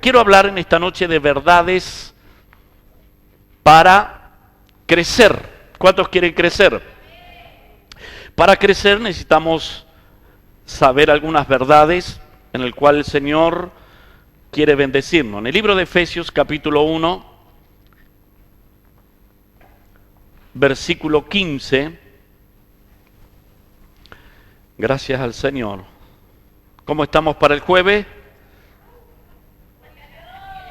Quiero hablar en esta noche de verdades para crecer. ¿Cuántos quieren crecer? Para crecer necesitamos saber algunas verdades en el cual el Señor quiere bendecirnos. En el libro de Efesios capítulo 1, versículo 15, gracias al Señor. ¿Cómo estamos para el jueves?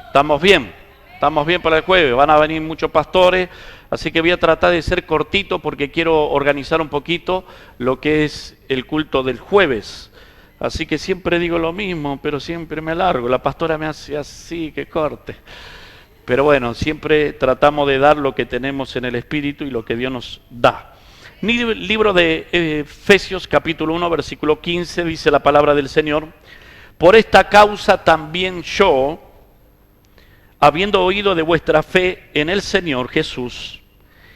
¿Estamos bien? Estamos bien para el jueves. Van a venir muchos pastores, así que voy a tratar de ser cortito porque quiero organizar un poquito lo que es el culto del jueves. Así que siempre digo lo mismo, pero siempre me largo. La pastora me hace así, que corte. Pero bueno, siempre tratamos de dar lo que tenemos en el Espíritu y lo que Dios nos da. Libro de Efesios capítulo 1, versículo 15, dice la palabra del Señor: por esta causa también yo, habiendo oído de vuestra fe en el Señor Jesús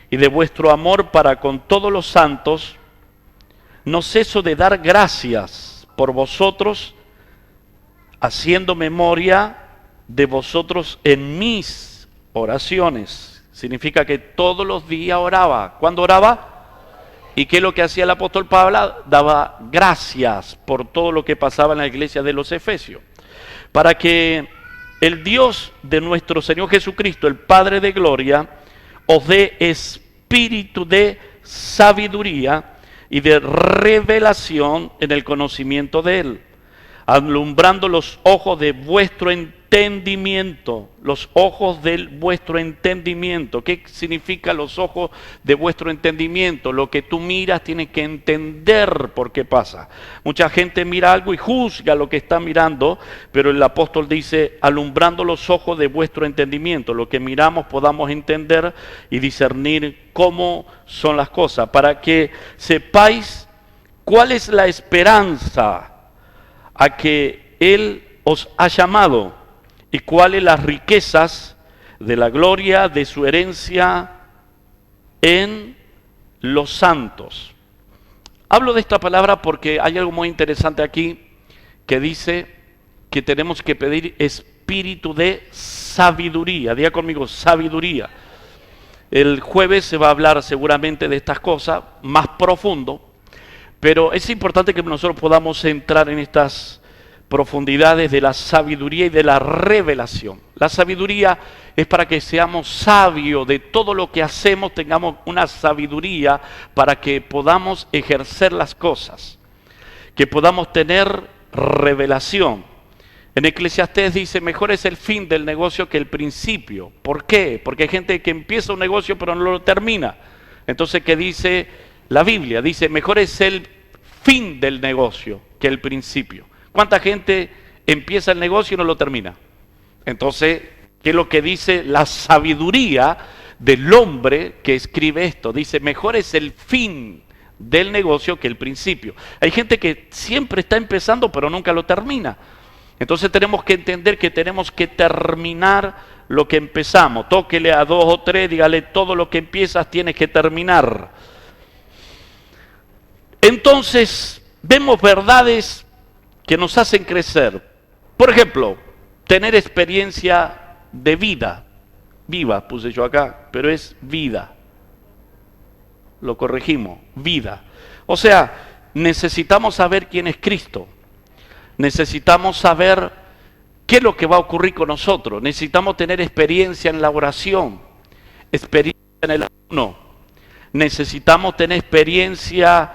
y de vuestro amor para con todos los santos, no ceso de dar gracias por vosotros, haciendo memoria de vosotros en mis oraciones. Significa que todos los días oraba. ¿Cuándo oraba? ¿Y qué es lo que hacía el apóstol Pablo? Daba gracias por todo lo que pasaba en la iglesia de los Efesios. Para que el Dios de nuestro Señor Jesucristo, el Padre de gloria, os dé espíritu de sabiduría y de revelación en el conocimiento de Él, alumbrando los ojos de vuestro entendimiento, los ojos de vuestro entendimiento. ¿Qué significa los ojos de vuestro entendimiento? Lo que tú miras tienes que entender por qué pasa. Mucha gente mira algo y juzga lo que está mirando, pero el apóstol dice, alumbrando los ojos de vuestro entendimiento, lo que miramos podamos entender y discernir cómo son las cosas, para que sepáis cuál es la esperanza a que Él os ha llamado y cuáles las riquezas de la gloria de su herencia en los santos. Hablo de esta palabra porque hay algo muy interesante aquí que dice que tenemos que pedir espíritu de sabiduría. Diga conmigo, sabiduría. El jueves se va a hablar seguramente de estas cosas más profundo, pero es importante que nosotros podamos entrar en estas profundidades de la sabiduría y de la revelación. La sabiduría es para que seamos sabios de todo lo que hacemos, tengamos una sabiduría para que podamos ejercer las cosas, que podamos tener revelación. En Eclesiastés dice, mejor es el fin del negocio que el principio. ¿Por qué? Porque hay gente que empieza un negocio pero no lo termina. Entonces, ¿qué dice la Biblia? Dice, mejor es el fin del negocio que el principio. ¿Cuánta gente empieza el negocio y no lo termina? Entonces, ¿qué es lo que dice la sabiduría del hombre que escribe esto? Dice, mejor es el fin del negocio que el principio. Hay gente que siempre está empezando pero nunca lo termina. Entonces tenemos que entender que tenemos que terminar lo que empezamos. Tóquele a 2 o 3, dígale, todo lo que empiezas tienes que terminar. Entonces, vemos verdades que nos hacen crecer. Por ejemplo, tener experiencia de vida. Viva, puse yo acá, pero es vida. Lo corregimos, vida. O sea, necesitamos saber quién es Cristo. Necesitamos saber qué es lo que va a ocurrir con nosotros. Necesitamos tener experiencia en la oración, experiencia en el ayuno. Necesitamos tener experiencia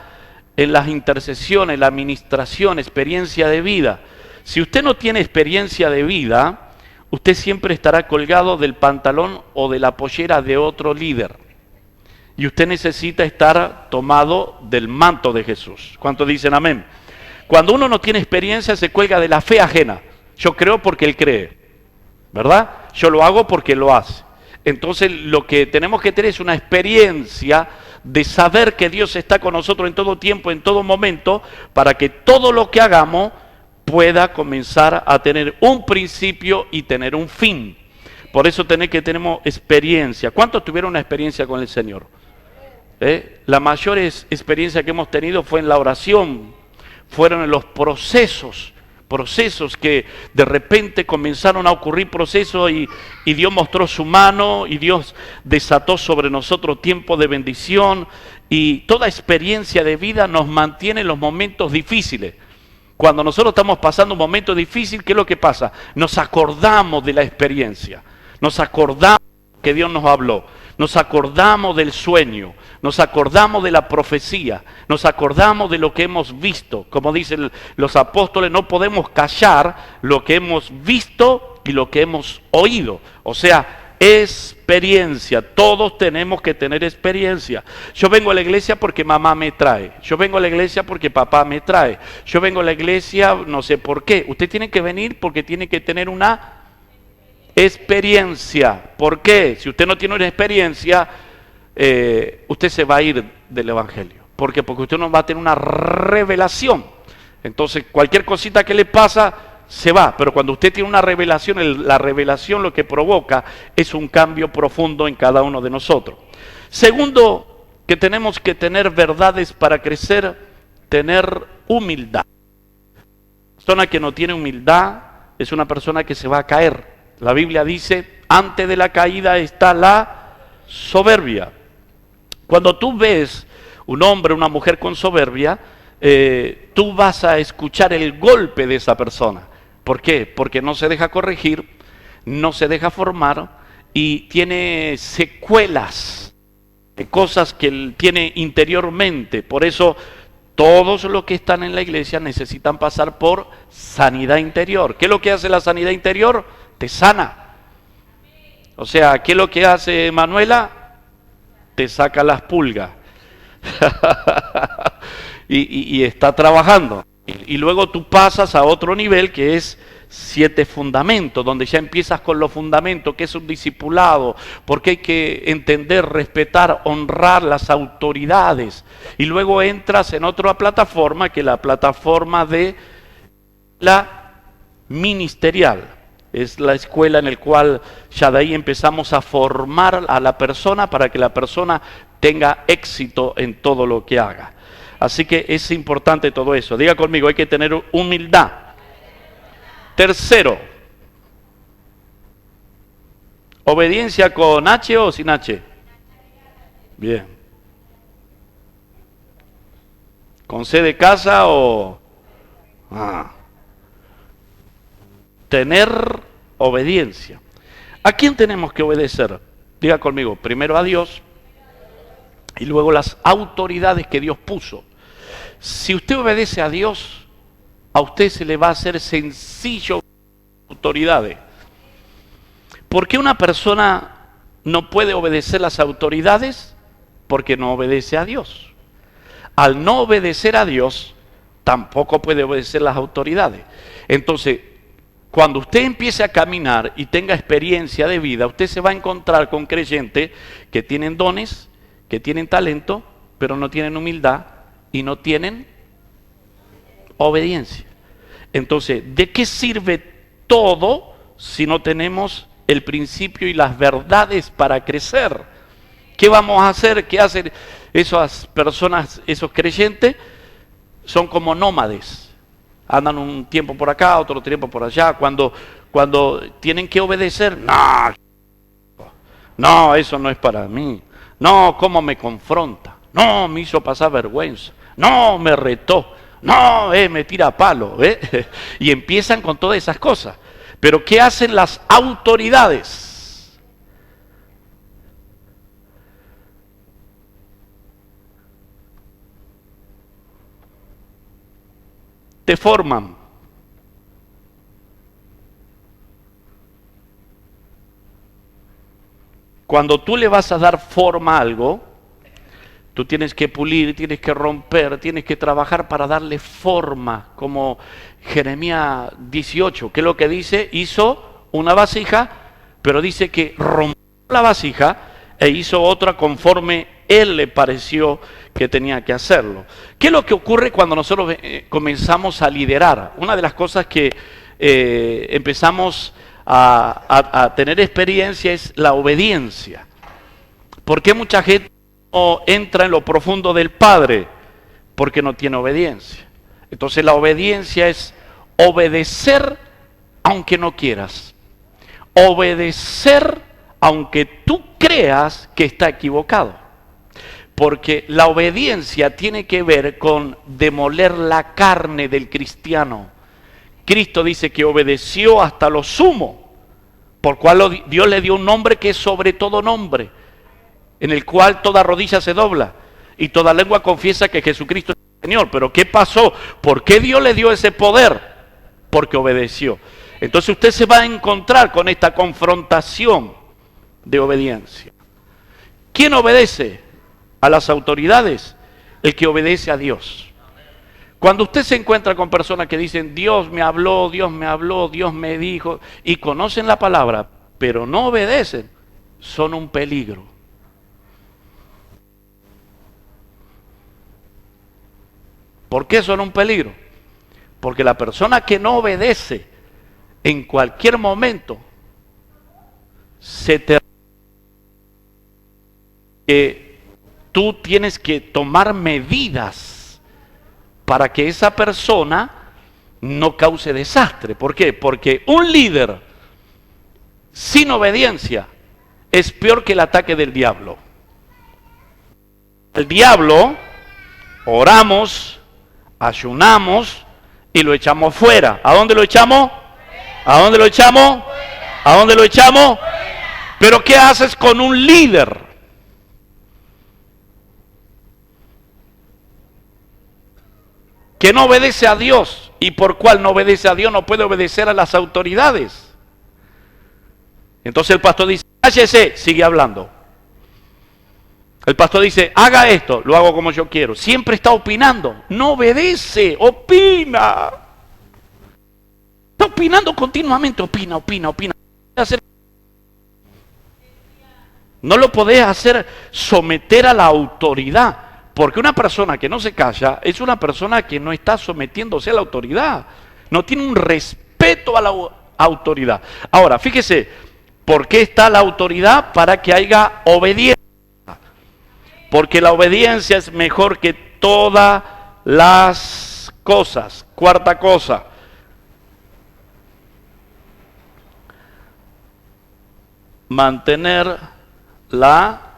en las intercesiones, la administración, experiencia de vida. Si usted no tiene experiencia de vida, usted siempre estará colgado del pantalón o de la pollera de otro líder. Y usted necesita estar tomado del manto de Jesús. ¿Cuántos dicen amén? Cuando uno no tiene experiencia, se cuelga de la fe ajena. Yo creo porque él cree, ¿verdad? Yo lo hago porque lo hace. Entonces, lo que tenemos que tener es una experiencia de saber que Dios está con nosotros en todo tiempo, en todo momento, para que todo lo que hagamos pueda comenzar a tener un principio y tener un fin. Por eso tenemos experiencia. ¿Cuántos tuvieron una experiencia con el Señor? La mayor experiencia que hemos tenido fue en la oración, fueron en los procesos procesos que de repente comenzaron a ocurrir procesos y Dios mostró su mano y Dios desató sobre nosotros tiempo de bendición y toda experiencia de vida nos mantiene en los momentos difíciles. Cuando nosotros estamos pasando un momento difícil, ¿qué es lo que pasa? Nos acordamos de la experiencia, nos acordamos que Dios nos habló, nos acordamos del sueño, nos acordamos de la profecía, nos acordamos de lo que hemos visto. Como dicen los apóstoles, no podemos callar lo que hemos visto y lo que hemos oído. O sea, experiencia, todos tenemos que tener experiencia. Yo vengo a la iglesia porque mamá me trae, yo vengo a la iglesia porque papá me trae, yo vengo a la iglesia no sé por qué. Usted tiene que venir porque tiene que tener una experiencia. ¿Por qué? Si usted no tiene una experiencia, usted se va a ir del evangelio. ¿Por qué? Porque usted no va a tener una revelación. Entonces, cualquier cosita que le pasa, se va. Pero cuando usted tiene una revelación, la revelación lo que provoca es un cambio profundo en cada uno de nosotros. Segundo, que tenemos que tener verdades para crecer, tener humildad. Una persona que no tiene humildad es una persona que se va a caer. La Biblia dice, antes de la caída está la soberbia. Cuando tú ves un hombre, una mujer con soberbia, tú vas a escuchar el golpe de esa persona. ¿Por qué? Porque no se deja corregir, no se deja formar y tiene secuelas de cosas que él tiene interiormente. Por eso todos los que están en la iglesia necesitan pasar por sanidad interior. ¿Qué es lo que hace la sanidad interior? Te sana. O sea, ¿qué es lo que hace Manuela? Te saca las pulgas. y está trabajando. Y luego tú pasas a otro nivel que es 7 fundamentos, donde ya empiezas con los fundamentos, que es un discipulado, porque hay que entender, respetar, honrar las autoridades. Y luego entras en otra plataforma, que es la plataforma de la ministerial. Es la escuela en la cual ya de ahí empezamos a formar a la persona para que la persona tenga éxito en todo lo que haga. Así que es importante todo eso. Diga conmigo, hay que tener humildad. Tercero, ¿obediencia con H o sin H? Bien. ¿Con C de casa o...? Tener obediencia. ¿A quién tenemos que obedecer? Diga conmigo, primero a Dios y luego las autoridades que Dios puso. Si usted obedece a Dios, a usted se le va a hacer sencillo autoridades. ¿Por qué una persona no puede obedecer las autoridades? Porque no obedece a Dios. Al no obedecer a Dios, tampoco puede obedecer las autoridades. Entonces, cuando usted empiece a caminar y tenga experiencia de vida, usted se va a encontrar con creyentes que tienen dones, que tienen talento, pero no tienen humildad y no tienen obediencia. Entonces, ¿de qué sirve todo si no tenemos el principio y las verdades para crecer? ¿Qué vamos a hacer? ¿Qué hacen esas personas, esos creyentes? Son como nómades. Andan un tiempo por acá, otro tiempo por allá. Cuando tienen que obedecer, no, eso no es para mí. No, ¿cómo me confronta? No, me hizo pasar vergüenza. No, me retó. No, me tira a palo. Y empiezan con todas esas cosas. Pero ¿qué hacen las autoridades? Te forman. Cuando tú le vas a dar forma a algo, tú tienes que pulir, tienes que romper, tienes que trabajar para darle forma, como Jeremías 18, que es lo que dice, hizo una vasija, pero dice que rompió la vasija e hizo otra conforme él le pareció que tenía que hacerlo. ¿Qué es lo que ocurre cuando nosotros comenzamos a liderar? Una de las cosas que empezamos a tener experiencia es la obediencia. ¿Por qué mucha gente no entra en lo profundo del Padre? Porque no tiene obediencia. Entonces la obediencia es obedecer aunque no quieras. Obedecer aunque tú creas que está equivocado. Porque la obediencia tiene que ver con demoler la carne del cristiano. Cristo dice que obedeció hasta lo sumo, por cual Dios le dio un nombre que es sobre todo nombre, en el cual toda rodilla se dobla y toda lengua confiesa que Jesucristo es el Señor. Pero ¿qué pasó? ¿Por qué Dios le dio ese poder? Porque obedeció. Entonces usted se va a encontrar con esta confrontación de obediencia. ¿Quién obedece a las autoridades? El que obedece a Dios. Cuando usted se encuentra con personas que dicen, Dios me habló, Dios me dijo, y conocen la palabra, pero no obedecen, son un peligro. ¿Por qué son un peligro? Porque la persona que no obedece, en cualquier momento, tú tienes que tomar medidas para que esa persona no cause desastre. ¿Por qué? Porque un líder sin obediencia es peor que el ataque del diablo. El diablo, oramos, ayunamos y lo echamos fuera. ¿A dónde lo echamos? ¿A dónde lo echamos? ¿A dónde lo echamos? Pero ¿qué haces con un líder que no obedece a Dios? ¿Y por cuál no obedece a Dios? No puede obedecer a las autoridades. Entonces el pastor dice, cállese, sigue hablando. El pastor dice, haga esto, lo hago como yo quiero. Siempre está opinando, no obedece, opina. Está opinando continuamente, opina. No lo podés hacer someter a la autoridad, porque una persona que no se calla es una persona que no está sometiéndose a la autoridad, no tiene un respeto a la autoridad. Ahora, fíjese, ¿por qué está la autoridad? Para que haya obediencia. Porque la obediencia es mejor que todas las cosas. Cuarta cosa. Mantener la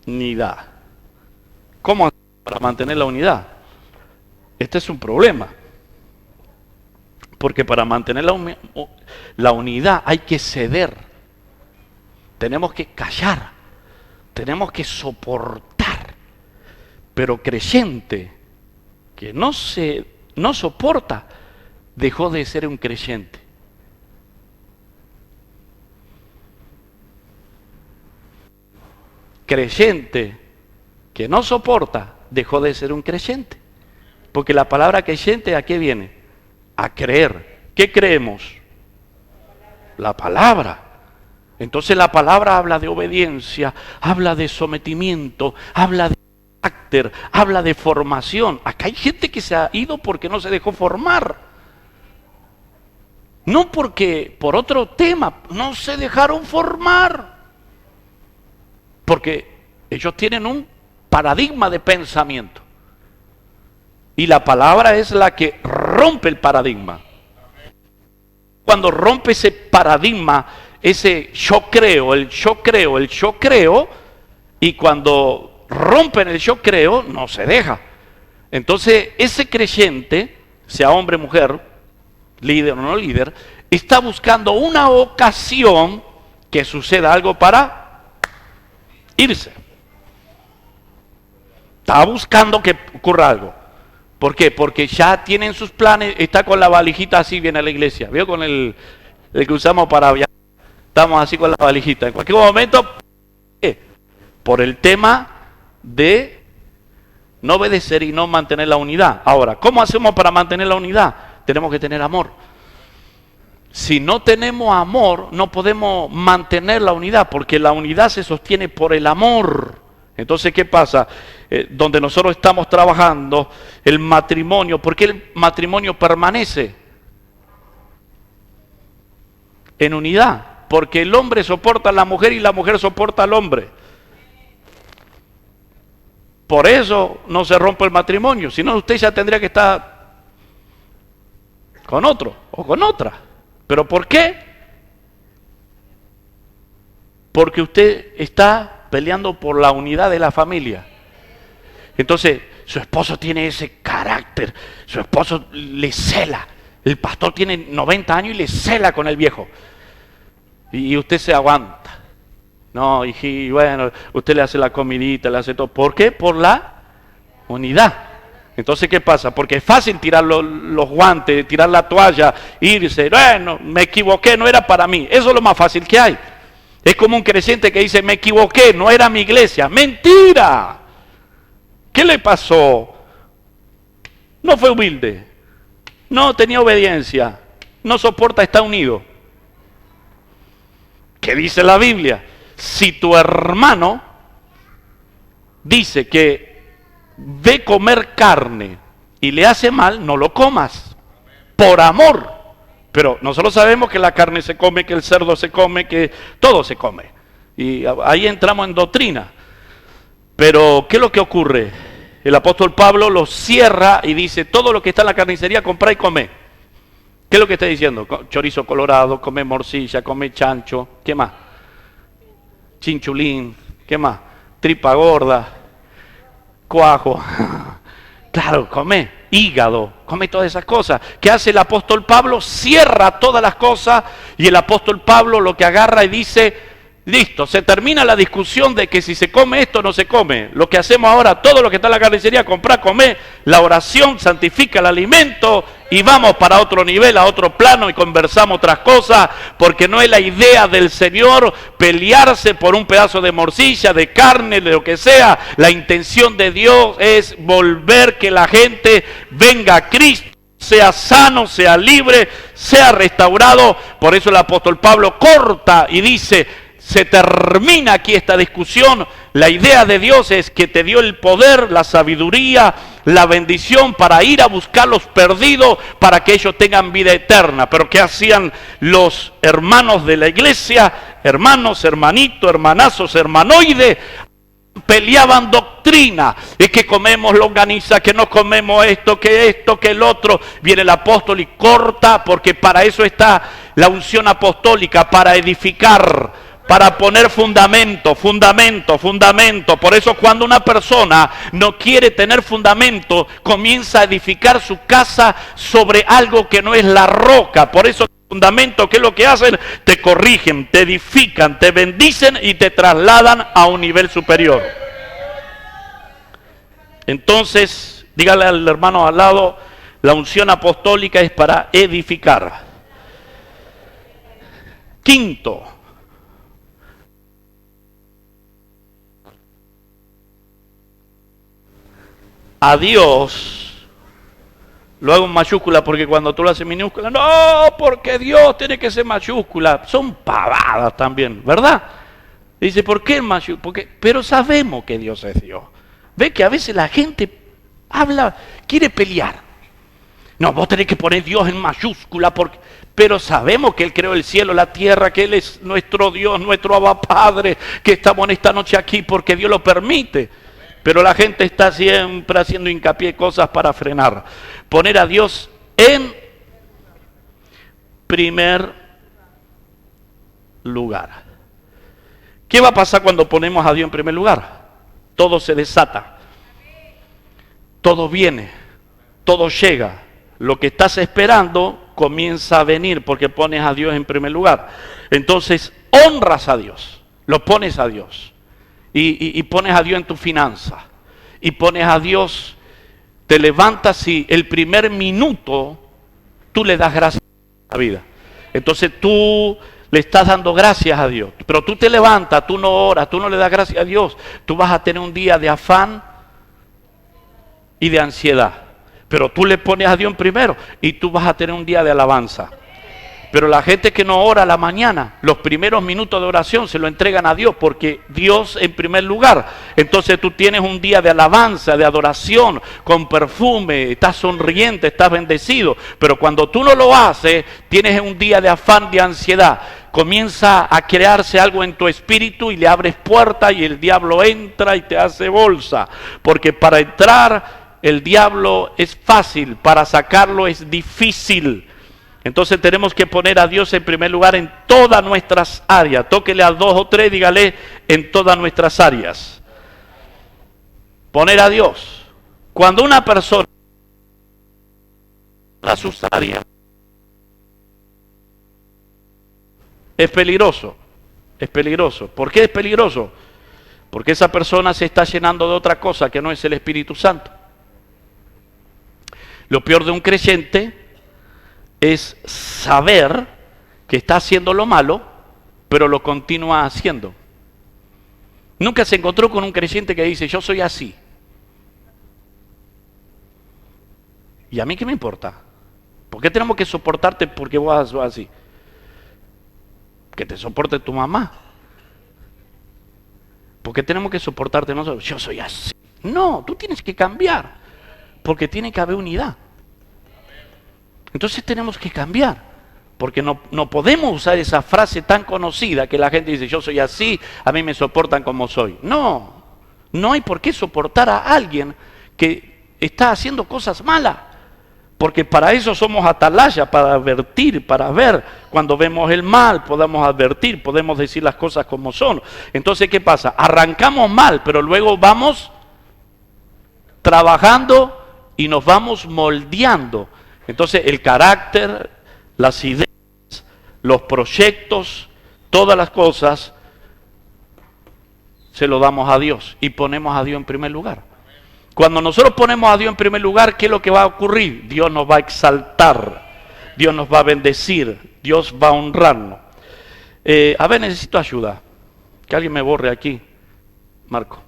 unidad. ¿Cómo hacer para mantener la unidad? Este es un problema. Porque para mantener la unidad hay que ceder. Tenemos que callar. Tenemos que soportar. Pero creyente que no soporta, dejó de ser un creyente. Creyente que no soporta, dejó de ser un creyente. Porque la palabra creyente, ¿a qué viene? A creer. ¿Qué creemos? La palabra. Entonces la palabra habla de obediencia, habla de sometimiento, habla de carácter, habla de formación. Acá hay gente que se ha ido porque no se dejó formar. No porque por otro tema, no se dejaron formar. Porque ellos tienen un paradigma de pensamiento. Y la palabra es la que rompe el paradigma. Cuando rompe ese paradigma, ese yo creo, y cuando rompen el yo creo, no se deja. Entonces, ese creyente, sea hombre, mujer, líder o no líder, está buscando una ocasión que suceda algo para irse. Está buscando que ocurra algo. ¿Por qué? Porque ya tienen sus planes, está con la valijita así, viene a la iglesia. ¿Vio? Con el que usamos para viajar. Estamos así con la valijita. En cualquier momento, por el tema de no obedecer y no mantener la unidad. Ahora, ¿cómo hacemos para mantener la unidad? Tenemos que tener amor. Si no tenemos amor, no podemos mantener la unidad, porque la unidad se sostiene por el amor. Entonces, ¿qué pasa? Donde nosotros estamos trabajando, el matrimonio, ¿por qué el matrimonio permanece en unidad? Porque el hombre soporta a la mujer y la mujer soporta al hombre. Por eso no se rompe el matrimonio, si no usted ya tendría que estar con otro o con otra. ¿Pero por qué? Porque usted está peleando por la unidad de la familia. Entonces, su esposo tiene ese carácter, su esposo le cela. El pastor tiene 90 años y le cela con el viejo. Y usted se aguanta. No, y bueno, usted le hace la comidita, le hace todo. ¿Por qué? Por la unidad. Entonces, ¿qué pasa? Porque es fácil tirar los guantes, tirar la toalla, irse. Bueno, me equivoqué, no era para mí. Eso es lo más fácil que hay. Es como un creyente que dice, me equivoqué, no era mi iglesia. ¡Mentira! ¿Qué le pasó? No fue humilde. No tenía obediencia. No soporta estar unido. ¿Qué dice la Biblia? Si tu hermano dice que ve comer carne y le hace mal, no lo comas. Por amor. Pero nosotros sabemos que la carne se come, que el cerdo se come, que todo se come. Y ahí entramos en doctrina. Pero, ¿qué es lo que ocurre? El apóstol Pablo lo cierra y dice, todo lo que está en la carnicería, comprá y come. ¿Qué es lo que está diciendo? Chorizo colorado, come morcilla, come chancho, ¿qué más? Chinchulín, ¿qué más? Tripa gorda, cuajo. Claro, come hígado, come todas esas cosas. ¿Qué hace el apóstol Pablo? Cierra todas las cosas y el apóstol Pablo lo que agarra y dice, listo, se termina la discusión de que si se come esto o no se come. Lo que hacemos ahora, todo lo que está en la carnicería, comprar, comer, la oración santifica el alimento y vamos para otro nivel, a otro plano y conversamos otras cosas, porque no es la idea del Señor pelearse por un pedazo de morcilla, de carne, de lo que sea. La intención de Dios es volver que la gente venga a Cristo, sea sano, sea libre, sea restaurado. Por eso el apóstol Pablo corta y dice, se termina aquí esta discusión. La idea de Dios es que te dio el poder, la sabiduría, la bendición para ir a buscar los perdidos para que ellos tengan vida eterna. Pero ¿qué hacían los hermanos de la iglesia? Hermanos, hermanitos, hermanazos, hermanoides. Peleaban doctrina, es que comemos longaniza, que no comemos esto, que el otro. Viene el apóstol y corta, porque para eso está la unción apostólica, para edificar, para poner fundamento. Por eso cuando una persona no quiere tener fundamento, comienza a edificar su casa sobre algo que no es la roca. Por eso el fundamento, ¿qué es lo que hacen? Te corrigen, te edifican, te bendicen y te trasladan a un nivel superior. Entonces, dígale al hermano al lado, la unción apostólica es para edificar. Quinto, a Dios, lo hago en mayúscula porque cuando tú lo haces minúscula, no, porque Dios tiene que ser mayúscula. Son pavadas también, ¿verdad? Dice, ¿por qué en mayúscula? Porque, pero sabemos que Dios es Dios. Ve que a veces la gente habla, quiere pelear. No, vos tenés que poner Dios en mayúscula, pero sabemos que Él creó el cielo, la tierra, que Él es nuestro Dios, nuestro Abba Padre, que estamos en esta noche aquí porque Dios lo permite. Pero la gente está siempre haciendo hincapié en cosas para frenar. Poner a Dios en primer lugar. ¿Qué va a pasar cuando ponemos a Dios en primer lugar? Todo se desata. Todo viene. Todo llega. Lo que estás esperando comienza a venir porque pones a Dios en primer lugar. Entonces, honras a Dios. Lo pones a Dios. Y pones a Dios en tu finanza. Y pones a Dios, te levantas y el primer minuto tú le das gracias a la vida. Entonces tú le estás dando gracias a Dios. Pero tú te levantas, tú no oras, tú no le das gracias a Dios. Tú vas a tener un día de afán y de ansiedad. Pero tú le pones a Dios en primero y tú vas a tener un día de alabanza. Pero la gente que no ora a la mañana, los primeros minutos de oración se lo entregan a Dios porque Dios en primer lugar. Entonces tú tienes un día de alabanza, de adoración, con perfume, estás sonriente, estás bendecido. Pero cuando tú no lo haces, tienes un día de afán, de ansiedad. comienza a crearse algo en tu espíritu y le abres puerta y el diablo entra y te hace bolsa. Porque para entrar el diablo es fácil, para sacarlo es difícil. Entonces tenemos que poner a Dios en primer lugar en todas nuestras áreas. Tóquele a 2 o 3, dígale en todas nuestras áreas. Poner a Dios. Cuando una persona a sus áreas, es peligroso. Es peligroso. ¿Por qué es peligroso? Porque esa persona se está llenando de otra cosa que no es el Espíritu Santo. Lo peor de un creyente es saber que está haciendo lo malo, pero lo continúa haciendo. Nunca se encontró con un creyente que dice, yo soy así. ¿Y a mí qué me importa? ¿Por qué tenemos que soportarte porque vos sos así? Que te soporte tu mamá. ¿Por qué tenemos que soportarte nosotros? Yo soy así. No, tú tienes que cambiar, porque tiene que haber unidad. Entonces tenemos que cambiar, porque no podemos usar esa frase tan conocida que la gente dice, yo soy así, a mí me soportan como soy. No, no hay por qué soportar a alguien que está haciendo cosas malas, porque para eso somos atalaya, para advertir, para ver. Cuando vemos el mal, podemos advertir, podemos decir las cosas como son. Entonces, ¿qué pasa? Arrancamos mal, pero luego vamos trabajando y nos vamos moldeando. Entonces el carácter, las ideas, los proyectos, todas las cosas, se lo damos a Dios y ponemos a Dios en primer lugar. Cuando nosotros ponemos a Dios en primer lugar, ¿qué es lo que va a ocurrir? Dios nos va a exaltar, Dios nos va a bendecir, Dios va a honrarnos. A ver, necesito ayuda. Que alguien me borre aquí, Marco.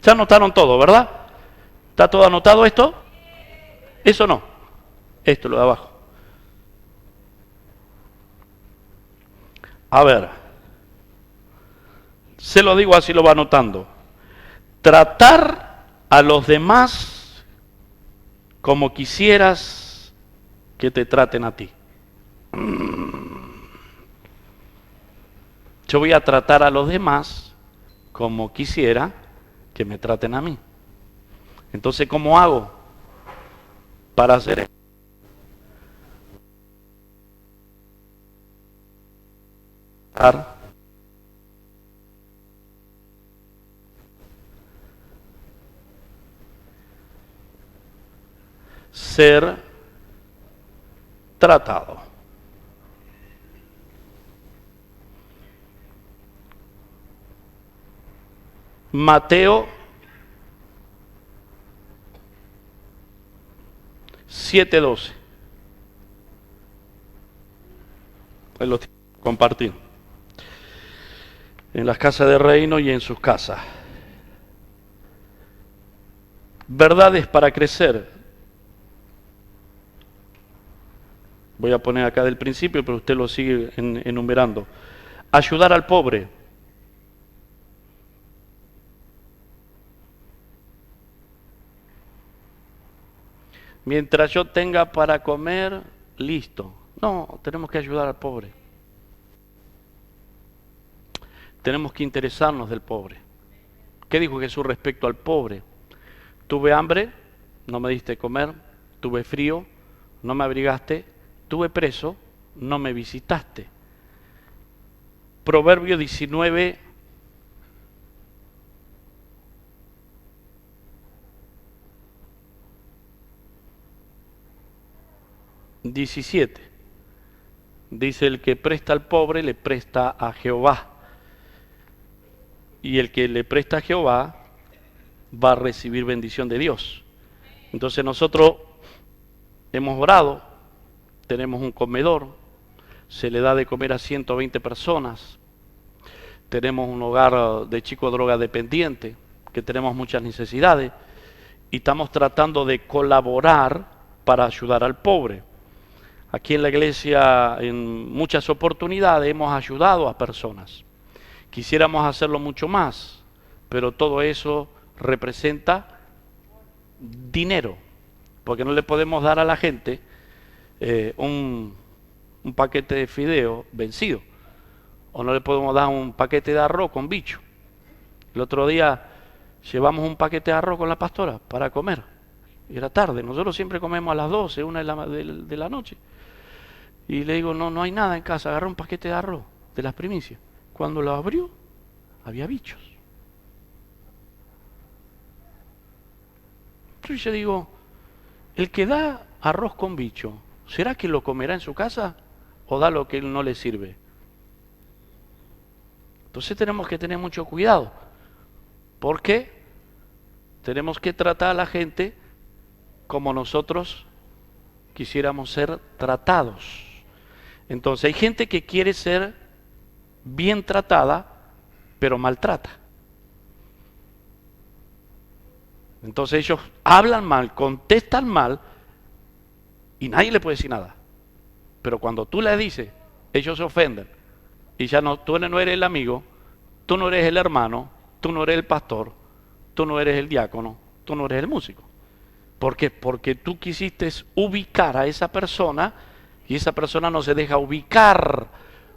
Ya anotaron todo, ¿verdad? ¿Está todo anotado esto? Eso no. Esto, lo de abajo. A ver. Se lo digo así, lo va anotando. Tratar a los demás como quisieras que te traten a ti. Yo voy a tratar a los demás como quisiera que me traten a mí. Entonces, ¿cómo hago para hacer esto? Ser tratado. Mateo 7:12. Ahí lo tiene que compartir. En las casas de reino y en sus casas. Verdades para crecer. Voy a poner acá del principio, pero usted lo sigue enumerando. Ayudar al pobre. Mientras yo tenga para comer, listo. No, tenemos que ayudar al pobre. Tenemos que interesarnos del pobre. ¿Qué dijo Jesús respecto al pobre? Tuve hambre, no me diste comer. Tuve frío, no me abrigaste. Tuve preso, no me visitaste. Proverbio 19, 17. Dice, el que presta al pobre le presta a Jehová. Y el que le presta a Jehová va a recibir bendición de Dios. Entonces nosotros hemos orado, tenemos un comedor, se le da de comer a 120 personas, tenemos un hogar de chicos drogadependientes, que tenemos muchas necesidades, y estamos tratando de colaborar para ayudar al pobre. Aquí en la iglesia, en muchas oportunidades, hemos ayudado a personas. Quisiéramos hacerlo mucho más, pero todo eso representa dinero, porque no le podemos dar a la gente un paquete de fideo vencido. o no le podemos dar un paquete de arroz con bicho. El otro día llevamos un paquete de arroz con la pastora para comer. Y era tarde, nosotros siempre comemos a las 12, 1 de la noche. Y le digo, no hay nada en casa, agarré un paquete de arroz de las primicias. Cuando lo abrió, había bichos. Entonces yo digo, el que da arroz con bicho, ¿será que lo comerá en su casa o da lo que no le sirve? Entonces tenemos que tener mucho cuidado, porque tenemos que tratar a la gente como nosotros quisiéramos ser tratados. Entonces hay gente que quiere ser bien tratada, pero maltrata. Entonces ellos hablan mal, contestan mal, y nadie le puede decir nada. Pero cuando tú le dices, ellos se ofenden. Y ya no, tú no eres el amigo, tú no eres el hermano, tú no eres el pastor, tú no eres el diácono, tú no eres el músico. ¿Por qué? Porque tú quisiste ubicar a esa persona y esa persona no se deja ubicar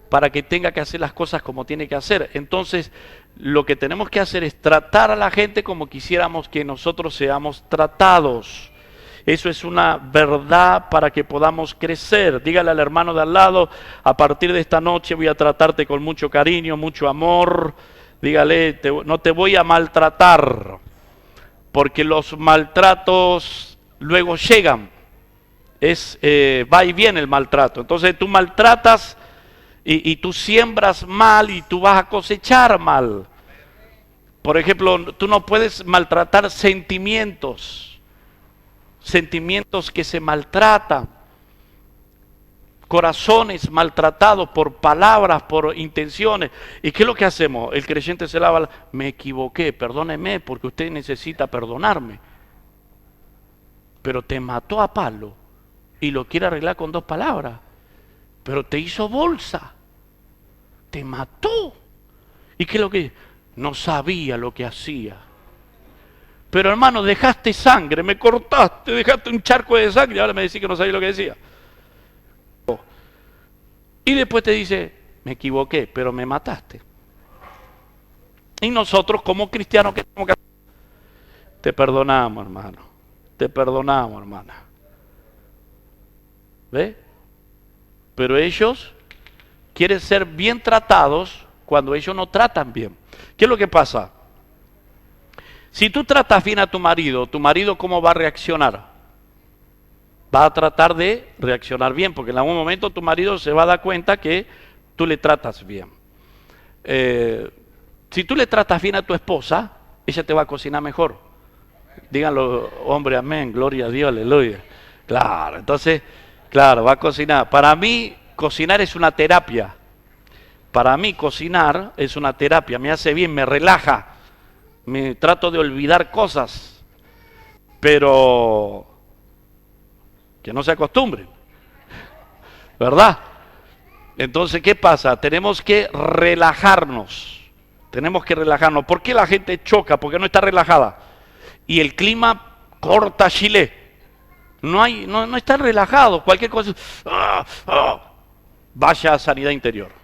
para que tenga que hacer las cosas como tiene que hacer. Entonces, lo que tenemos que hacer es tratar a la gente como quisiéramos que nosotros seamos tratados. Eso es una verdad para que podamos crecer. Dígale al hermano de al lado, a partir de esta noche voy a tratarte con mucho cariño, mucho amor. Dígale, no te voy a maltratar, porque los maltratos luego llegan. Va y viene el maltrato. Entonces tú maltratas y tú siembras mal y tú vas a cosechar mal. Por ejemplo, tú no puedes maltratar sentimientos que se maltratan, corazones maltratados por palabras, por intenciones. ¿Y qué es lo que hacemos? El creyente se lava, me equivoqué, perdóneme porque usted necesita perdonarme. Pero te mató a palo y lo quiere arreglar con 2 palabras. Pero te hizo bolsa, te mató. ¿Y qué es lo que? No sabía lo que hacía. Pero hermano, dejaste sangre, me cortaste, dejaste un charco de sangre y ahora me decís que no sabía lo que decía. Y después te dice, me equivoqué, pero me mataste. Y nosotros como cristianos, ¿qué tenemos que hacer? Te perdonamos, hermano. Te perdonamos, hermana. ¿Ve? Pero ellos quieren ser bien tratados cuando ellos no tratan bien. ¿Qué es lo que pasa? Si tú tratas bien a tu marido ¿cómo va a reaccionar? Va a tratar de reaccionar bien, porque en algún momento tu marido se va a dar cuenta que tú le tratas bien. Si tú le tratas bien a tu esposa, ella te va a cocinar mejor. Díganlo, hombre, amén, gloria a Dios, aleluya. Claro, entonces, claro, va a cocinar. Para mí, cocinar es una terapia. Para mí, cocinar es una terapia, me hace bien, me relaja. Me trato de olvidar cosas, pero que no se acostumbren, ¿verdad? Entonces, ¿qué pasa? Tenemos que relajarnos. ¿Por qué la gente choca? Porque no está relajada. Y el clima corta Chile. No está relajado. Cualquier cosa, vaya a sanidad interior.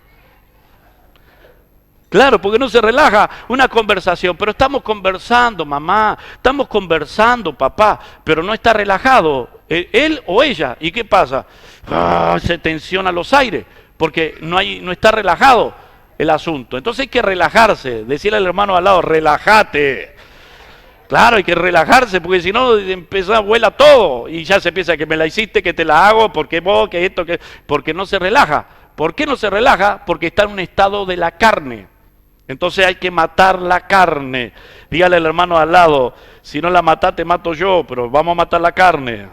Claro, porque no se relaja una conversación, pero estamos conversando, mamá, estamos conversando, papá, pero no está relajado él o ella. ¿Y qué pasa? Se tensiona los aires, porque no está relajado el asunto. Entonces hay que relajarse, decirle al hermano al lado, relájate. Claro, hay que relajarse, porque si no vuela todo y ya se piensa que me la hiciste, que te la hago, porque vos, que esto, porque no se relaja. ¿Por qué no se relaja? Porque está en un estado de la carne. Entonces hay que matar la carne. Dígale al hermano al lado, si no la matás te mato yo, pero vamos a matar la carne.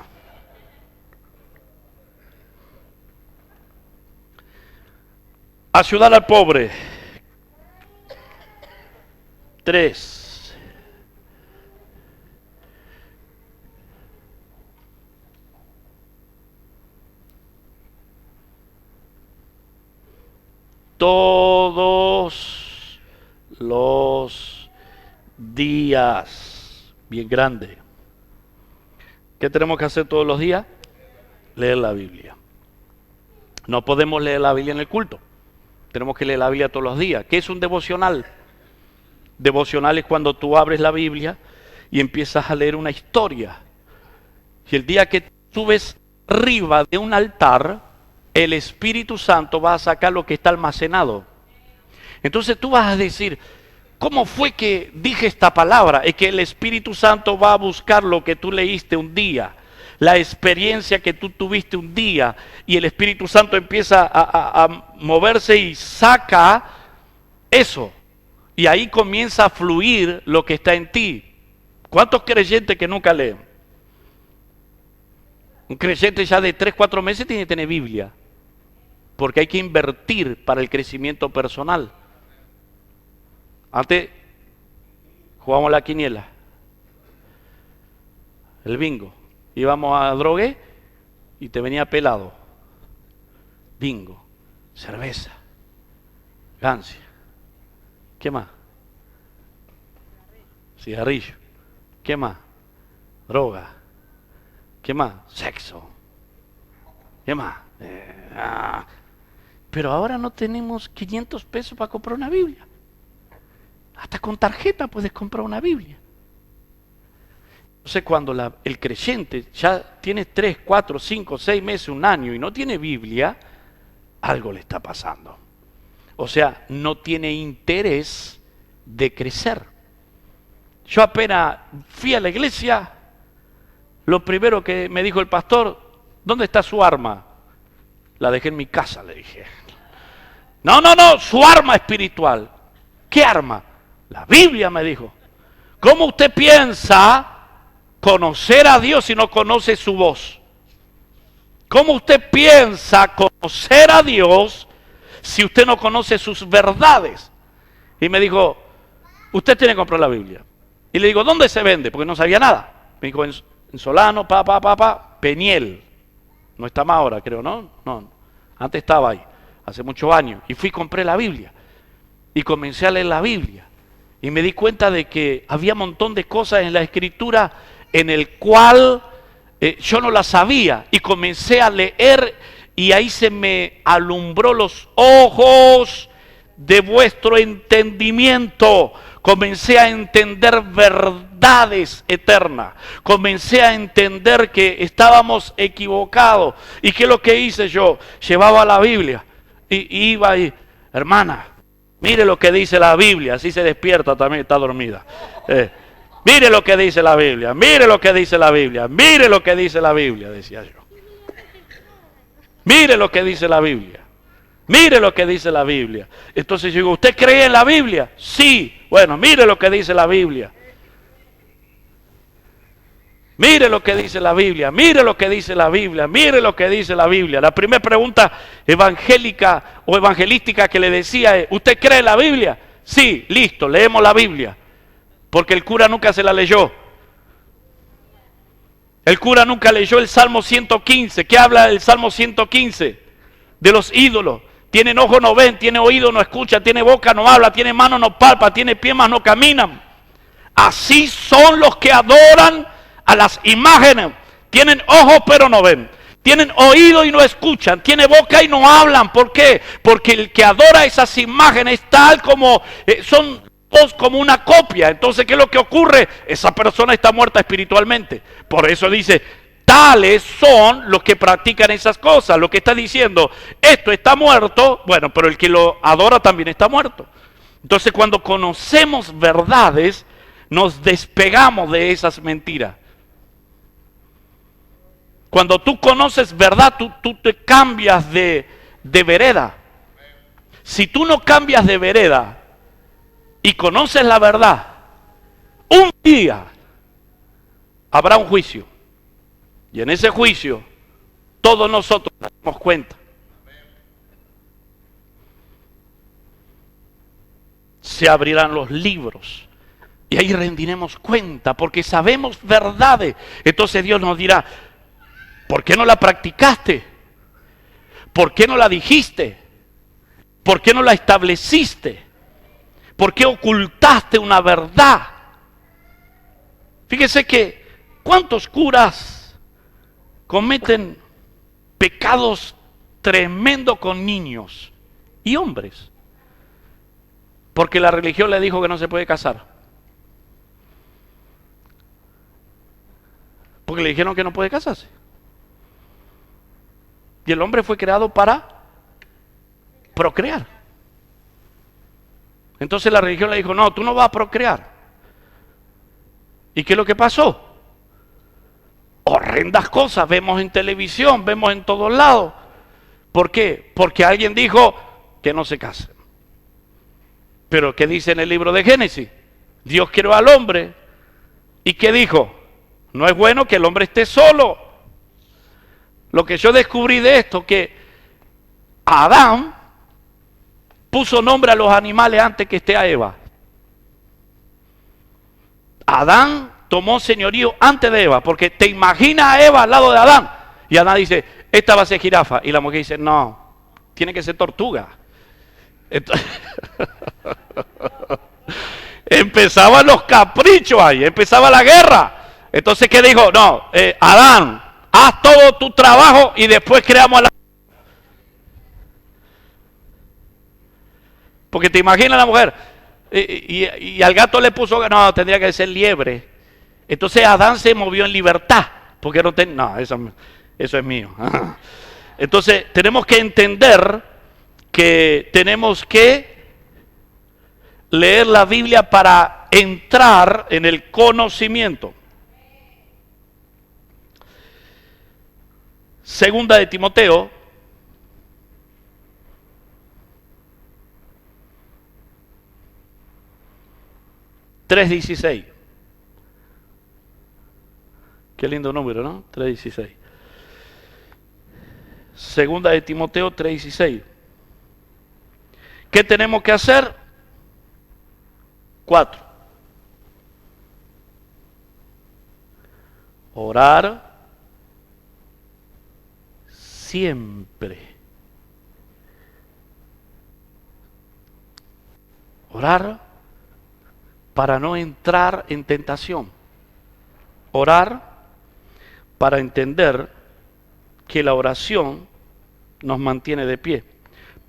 Ayudar al pobre. 3. Todos los días. Bien grande. ¿Qué tenemos que hacer todos los días? Leer la Biblia. No podemos leer la Biblia en el culto. Tenemos que leer la Biblia todos los días. ¿Qué es un devocional? Devocional es cuando tú abres la Biblia y empiezas a leer una historia. Y el día que subes arriba de un altar, el Espíritu Santo va a sacar lo que está almacenado. Entonces tú vas a decir, ¿cómo fue que dije esta palabra? Es que el Espíritu Santo va a buscar lo que tú leíste un día, la experiencia que tú tuviste un día, y el Espíritu Santo empieza a moverse y saca eso. Y ahí comienza a fluir lo que está en ti. ¿Cuántos creyentes que nunca leen? Un creyente ya de 3, 4 meses tiene que tener Biblia. Porque hay que invertir para el crecimiento personal. Antes jugábamos la quiniela, el bingo. Íbamos a drogue y te venía pelado. Bingo, cerveza, gancia. ¿Qué más? Cigarrillo. ¿Qué más? Droga. ¿Qué más? Sexo. ¿Qué más? Pero ahora no tenemos 500 pesos para comprar una Biblia. Hasta con tarjeta puedes comprar una Biblia. Entonces cuando el creyente ya tiene 3, 4, 5, 6 meses, un año y no tiene Biblia, algo le está pasando. O sea, no tiene interés de crecer. Yo apenas fui a la iglesia, lo primero que me dijo el pastor, ¿dónde está su arma? La dejé en mi casa, le dije. No, su arma espiritual. ¿Qué arma? La Biblia, me dijo. ¿Cómo usted piensa conocer a Dios si no conoce su voz? ¿Cómo usted piensa conocer a Dios si usted no conoce sus verdades? Y me dijo, usted tiene que comprar la Biblia. Y le digo, ¿dónde se vende? Porque no sabía nada. Me dijo, en Solano, Peniel. No está más ahora, creo, ¿no? No, antes estaba ahí, hace muchos años. Y fui y compré la Biblia. Y comencé a leer la Biblia. Y me di cuenta de que había un montón de cosas en la Escritura en el cual yo no las sabía. Y comencé a leer y ahí se me alumbró los ojos de vuestro entendimiento. Comencé a entender verdades eternas. Comencé a entender que estábamos equivocados. ¿Y qué es lo que hice yo? Llevaba la Biblia y iba y, hermana, mire lo que dice la Biblia. Así se despierta también, está dormida. Mire lo que dice la Biblia, mire lo que dice la Biblia, mire lo que dice la Biblia, decía yo. Mire lo que dice la Biblia. Mire lo que dice la Biblia. Entonces yo digo, ¿usted cree en la Biblia? Sí. Bueno, mire lo que dice la Biblia. Mire lo que dice la Biblia. Mire lo que dice la Biblia. Mire lo que dice la Biblia. La primera pregunta evangélica o evangelística que le decía es, ¿usted cree en la Biblia? Sí, listo, leemos la Biblia. Porque el cura nunca se la leyó. El cura nunca leyó el Salmo 115. ¿Qué habla del Salmo 115? De los ídolos. Tienen ojo, no ven, tiene oído, no escucha, tiene boca, no habla, tiene mano, no palpa, tiene pies, mas no caminan. Así son los que adoran a las imágenes. Tienen ojos, pero no ven. Tienen oído y no escuchan. Tiene boca y no hablan. ¿Por qué? Porque el que adora esas imágenes tal como son dos como una copia. Entonces, ¿qué es lo que ocurre? Esa persona está muerta espiritualmente. Por eso dice, tales son los que practican esas cosas. Lo que está diciendo, esto está muerto, bueno, pero el que lo adora también está muerto. Entonces, cuando conocemos verdades, nos despegamos de esas mentiras. Cuando tú conoces verdad, tú te cambias de vereda. Si tú no cambias de vereda y conoces la verdad, un día habrá un juicio. Y en ese juicio, todos nosotros nos damos cuenta. Se abrirán los libros y ahí rendiremos cuenta porque sabemos verdades. Entonces Dios nos dirá, ¿por qué no la practicaste? ¿Por qué no la dijiste? ¿Por qué no la estableciste? ¿Por qué ocultaste una verdad? Fíjese que ¿cuántos curas cometen pecados tremendos con niños y hombres. Porque la religión le dijo que no se puede casar. Porque le dijeron que no puede casarse. Y el hombre fue creado para procrear. Entonces la religión le dijo, no, tú no vas a procrear. ¿Y qué es lo que pasó? Horrendas cosas vemos en televisión, vemos en todos lados. ¿Por qué? Porque alguien dijo que no se casen. Pero ¿qué dice en el libro de Génesis? Dios creó al hombre. ¿Y qué dijo? No es bueno que el hombre esté solo. Lo que yo descubrí de esto, que Adán puso nombre a los animales antes que esté a Eva. Adán tomó señorío antes de Eva, porque te imaginas a Eva al lado de Adán. Y Adán dice, esta va a ser jirafa. Y la mujer dice, no, tiene que ser tortuga. Entonces, empezaban los caprichos ahí, empezaba la guerra. Entonces, ¿qué dijo? No, Adán, haz todo tu trabajo y después creamos a la... Porque te imaginas la mujer, y al gato le puso, no, tendría que ser liebre. Entonces Adán se movió en libertad, porque no, eso es mío. Entonces tenemos que entender que tenemos que leer la Biblia para entrar en el conocimiento. Segunda de Timoteo 3:16. Qué lindo número, ¿no? 3:16. Segunda de Timoteo 3:16. ¿Qué tenemos que hacer? 4. Orar siempre. Orar para no entrar en tentación. Orar para entender que la oración nos mantiene de pie.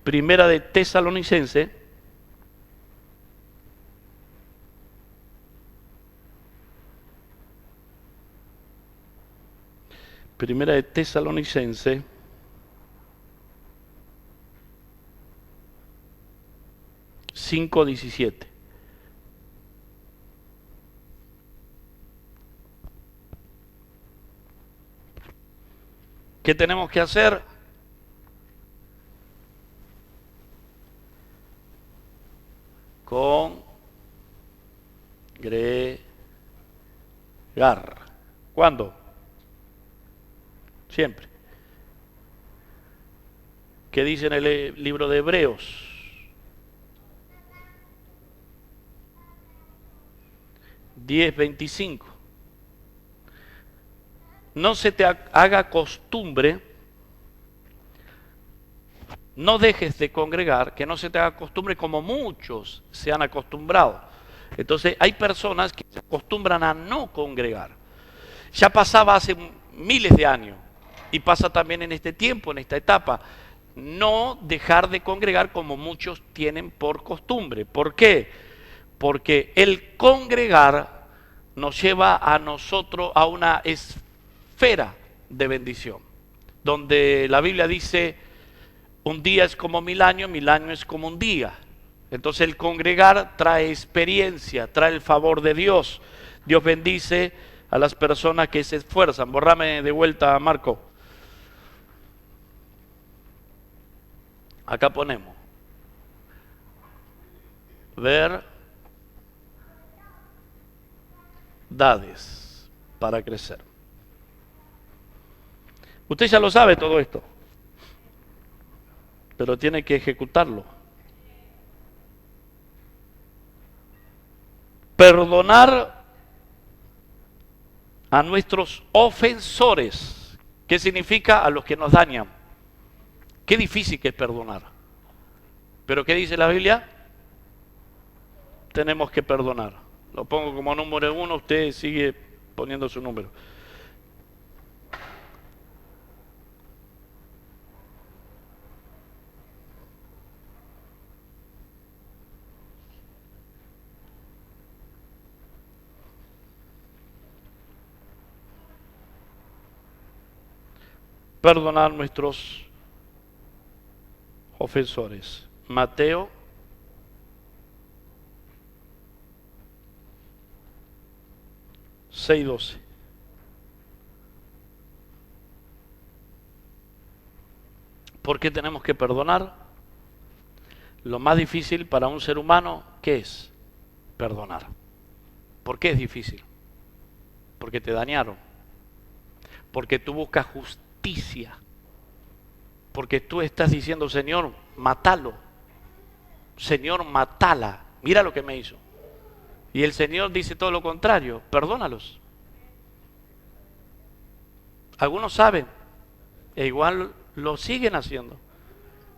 Primera de Tesalonicenses, Primera de Tesalonicenses 5:17. ¿Qué tenemos que hacer? Congregar. ¿Cuándo? Siempre. ¿Qué dice en el libro de Hebreos? (10:25). No se te haga costumbre, no dejes de congregar, que no se te haga costumbre como muchos se han acostumbrado. Entonces hay personas que se acostumbran a no congregar. Ya pasaba hace miles de años y pasa también en este tiempo, en esta etapa. No dejar de congregar como muchos tienen por costumbre. ¿Por qué? Porque el congregar nos lleva a nosotros a una esfera de bendición, donde la Biblia dice, un día es como 1000 años, 1000 años es como un día. Entonces el congregar trae experiencia, trae el favor de Dios. Dios bendice a las personas que se esfuerzan. Borrame de vuelta, Marco. Acá ponemos verdades para crecer. Usted ya lo sabe todo esto, pero tiene que ejecutarlo. Perdonar a nuestros ofensores. ¿Qué significa? A los que nos dañan. Qué difícil que es perdonar. Pero ¿qué dice la Biblia? Tenemos que perdonar. Lo pongo como número 1, usted sigue poniendo su número. perdonar nuestros ofensores. Mateo 6:12. ¿Por qué tenemos que perdonar? Lo más difícil para un ser humano, ¿qué es? Perdonar. ¿Por qué es difícil? Porque te dañaron. Porque tú buscas justicia. Porque tú estás diciendo, Señor, mátalo. Señor, mátala. Mira lo que me hizo. Y el Señor dice todo lo contrario, perdónalos. Algunos saben, e igual lo siguen haciendo.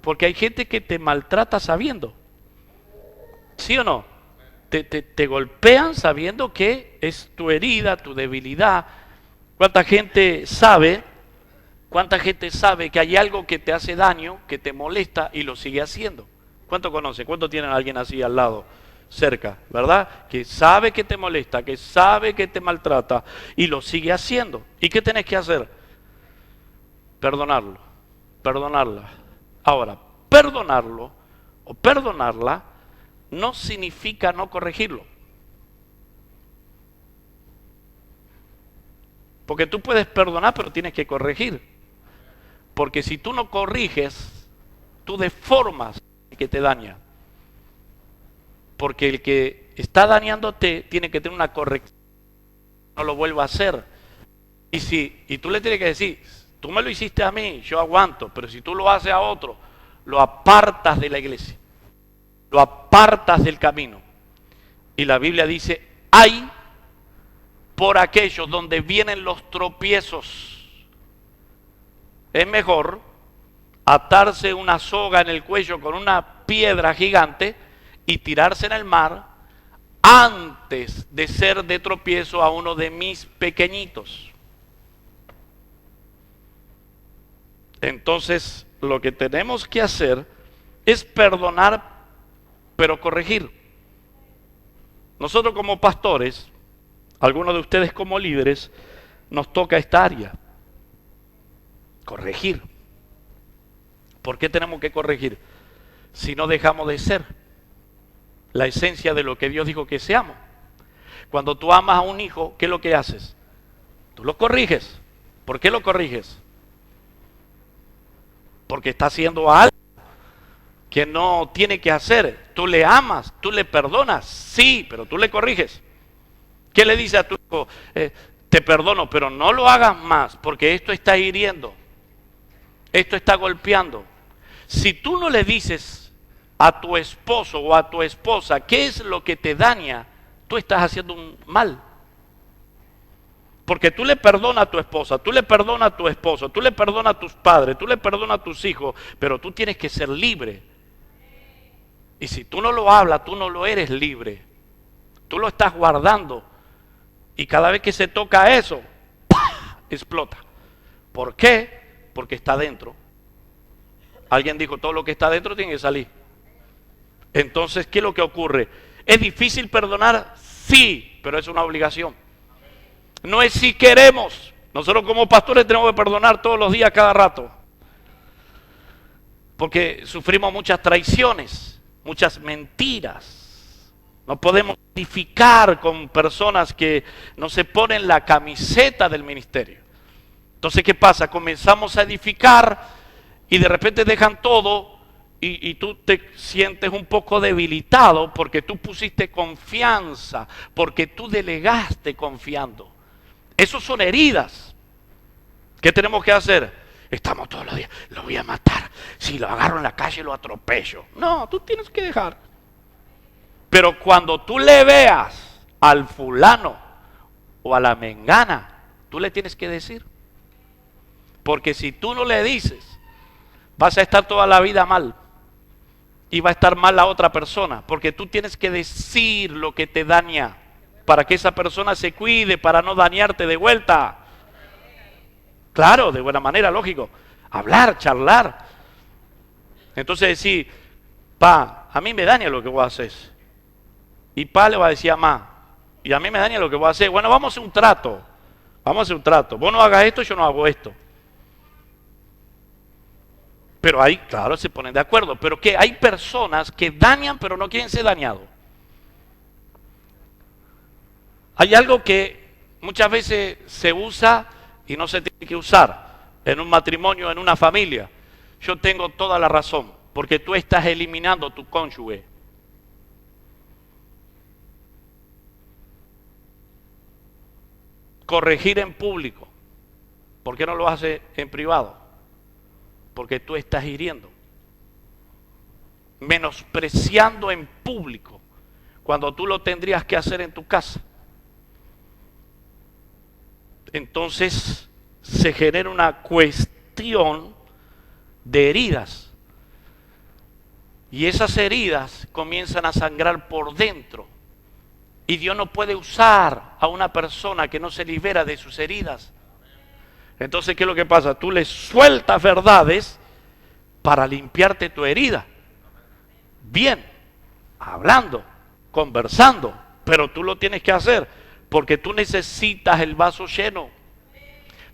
Porque hay gente que te maltrata sabiendo. ¿Sí o no? Te golpean sabiendo que es tu herida, tu debilidad. ¿Cuánta gente sabe que hay algo que te hace daño, que te molesta y lo sigue haciendo? ¿Cuánto conoce? ¿Cuánto tienen a alguien así al lado, cerca, verdad? Que sabe que te molesta, que sabe que te maltrata y lo sigue haciendo. ¿Y qué tenés que hacer? Perdonarlo, perdonarla. Ahora, perdonarlo o perdonarla no significa no corregirlo. Porque tú puedes perdonar, pero tienes que corregir. Porque si tú no corriges, tú deformas el que te daña. Porque el que está dañándote tiene que tener una corrección. No lo vuelva a hacer. Y tú le tienes que decir, tú me lo hiciste a mí, yo aguanto. Pero si tú lo haces a otro, lo apartas de la iglesia. Lo apartas del camino. Y la Biblia dice, hay por aquellos donde vienen los tropiezos. Es mejor atarse una soga en el cuello con una piedra gigante y tirarse en el mar antes de ser de tropiezo a uno de mis pequeñitos. Entonces, lo que tenemos que hacer es perdonar, pero corregir. Nosotros como pastores, algunos de ustedes como líderes, nos toca esta área. Corregir. ¿Por qué tenemos que corregir? Si no dejamos de ser la esencia de lo que Dios dijo que seamos. Cuando tú amas a un hijo, ¿qué es lo que haces? Tú lo corriges. ¿Por qué lo corriges? Porque está haciendo algo que no tiene que hacer. Tú le amas, tú le perdonas, sí, pero tú le corriges. ¿Qué le dice a tu hijo? Te perdono, pero no lo hagas más, porque esto está hiriendo. Esto está golpeando. Si tú no le dices a tu esposo o a tu esposa qué es lo que te daña, tú estás haciendo un mal. Porque tú le perdonas a tu esposa, tú le perdonas a tu esposo, tú le perdonas a tus padres, tú le perdonas a tus hijos, pero tú tienes que ser libre. Y si tú no lo hablas, tú no lo eres libre. Tú lo estás guardando. Y cada vez que se toca eso, ¡pah!, explota. ¿Por qué? Porque está dentro. Alguien dijo, todo lo que está dentro tiene que salir. Entonces, ¿qué es lo que ocurre? ¿Es difícil perdonar? Sí, pero es una obligación. No es si queremos. Nosotros como pastores tenemos que perdonar todos los días, cada rato. Porque sufrimos muchas traiciones, muchas mentiras. No podemos edificar con personas que no se ponen la camiseta del ministerio. Entonces, ¿qué pasa? Comenzamos a edificar y de repente dejan todo y tú te sientes un poco debilitado porque tú pusiste confianza, porque tú delegaste confiando. Esos son heridas. ¿Qué tenemos que hacer? Estamos todos los días, lo voy a matar. Si lo agarro en la calle lo atropello. No, tú tienes que dejar. Pero cuando tú le veas al fulano o a la mengana, tú le tienes que decir. Porque si tú no le dices, vas a estar toda la vida mal. Y va a estar mal la otra persona. Porque tú tienes que decir lo que te daña. Para que esa persona se cuide, para no dañarte de vuelta. Claro, de buena manera, lógico. Hablar, charlar. Entonces decir, pa, a mí me daña lo que vos haces. Y pa le va a decir a ma, y a mí me daña lo que vos haces. Bueno, vamos a hacer un trato. Vamos a hacer un trato. Vos no hagas esto, yo no hago esto. Pero ahí, claro, se ponen de acuerdo. Pero que hay personas que dañan pero no quieren ser dañados. Hay algo que muchas veces se usa y no se tiene que usar en un matrimonio, en una familia. Yo tengo toda la razón, porque tú estás eliminando a tu cónyuge. Corregir en público. ¿Por qué no lo haces en privado? Porque tú estás hiriendo. Menospreciando en público, cuando tú lo tendrías que hacer en tu casa. Entonces se genera una cuestión de heridas. Y esas heridas comienzan a sangrar por dentro. Y Dios no puede usar a una persona que no se libera de sus heridas. Entonces, ¿qué es lo que pasa? Tú le sueltas verdades para limpiarte tu herida. Bien, hablando, conversando, pero tú lo tienes que hacer porque tú necesitas el vaso lleno.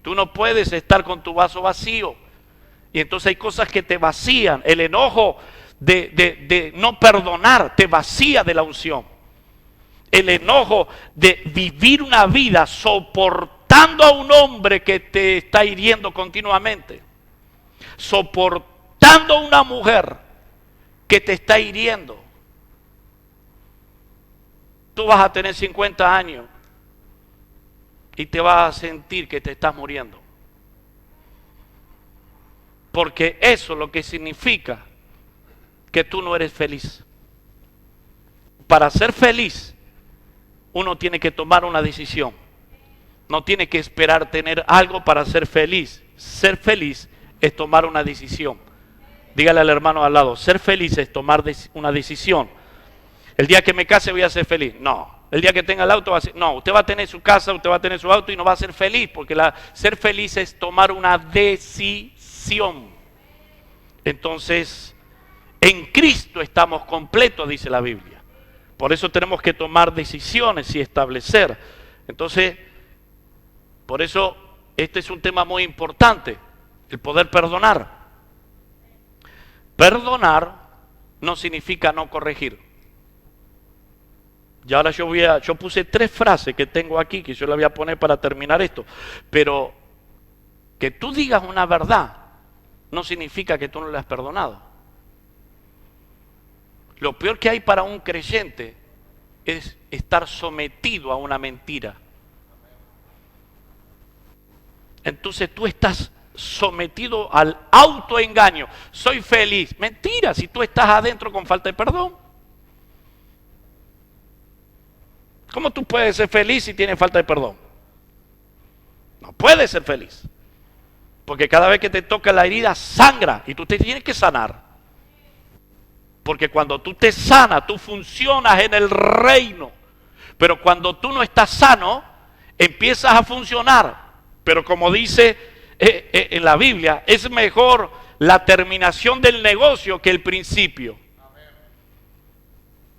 Tú no puedes estar con tu vaso vacío. Y entonces hay cosas que te vacían. El enojo de no perdonar te vacía de la unción. El enojo de vivir una vida soportando a un hombre que te está hiriendo continuamente. Soportando a una mujer que te está hiriendo. Tú vas a tener 50 años y te vas a sentir que te estás muriendo. Porque eso es lo que significa que tú no eres feliz. Para ser feliz, uno tiene que tomar una decisión. No tiene que esperar tener algo para ser feliz. Ser feliz es tomar una decisión. Dígale al hermano al lado, ser feliz es tomar una decisión. El día que me case voy a ser feliz. No. El día que tenga el auto va a ser... No, usted va a tener su casa, usted va a tener su auto y no va a ser feliz. Porque ser feliz es tomar una decisión. Entonces, en Cristo estamos completos, dice la Biblia. Por eso tenemos que tomar decisiones y establecer. Entonces, por eso este es un tema muy importante, el poder perdonar. Perdonar no significa no corregir. Y ahora yo puse 3 frases que tengo aquí, que yo las voy a poner para terminar esto. Pero que tú digas una verdad no significa que tú no le has perdonado. Lo peor que hay para un creyente es estar sometido a una mentira. Entonces tú estás sometido al autoengaño. Soy feliz. Mentira, si tú estás adentro con falta de perdón. ¿Cómo tú puedes ser feliz si tienes falta de perdón? No puedes ser feliz. Porque cada vez que te toca la herida, sangra y tú te tienes que sanar. Porque cuando tú te sanas, tú funcionas en el reino. Pero cuando tú no estás sano, empiezas a funcionar. Pero como dice en la Biblia, es mejor la terminación del negocio que el principio.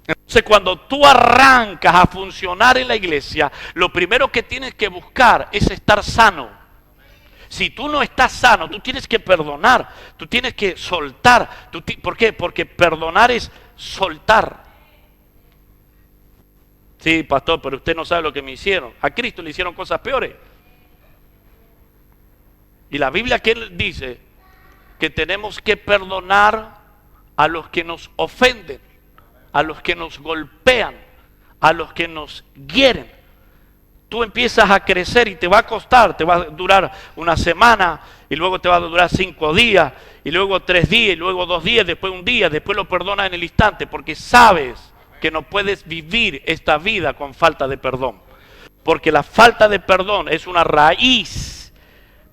Entonces, cuando tú arrancas a funcionar en la iglesia, lo primero que tienes que buscar es estar sano. Si tú no estás sano, tú tienes que perdonar, tú tienes que soltar. ¿Por qué? Porque perdonar es soltar. Sí, pastor, pero usted no sabe lo que me hicieron. A Cristo le hicieron cosas peores. Y la Biblia que él dice que tenemos que perdonar a los que nos ofenden, a los que nos golpean, a los que nos hieren. Tú empiezas a crecer y te va a costar, te va a durar una semana y luego te va a durar 5 días y luego 3 días y luego 2 días, después un día, después lo perdonas en el instante porque sabes que no puedes vivir esta vida con falta de perdón. Porque la falta de perdón es una raíz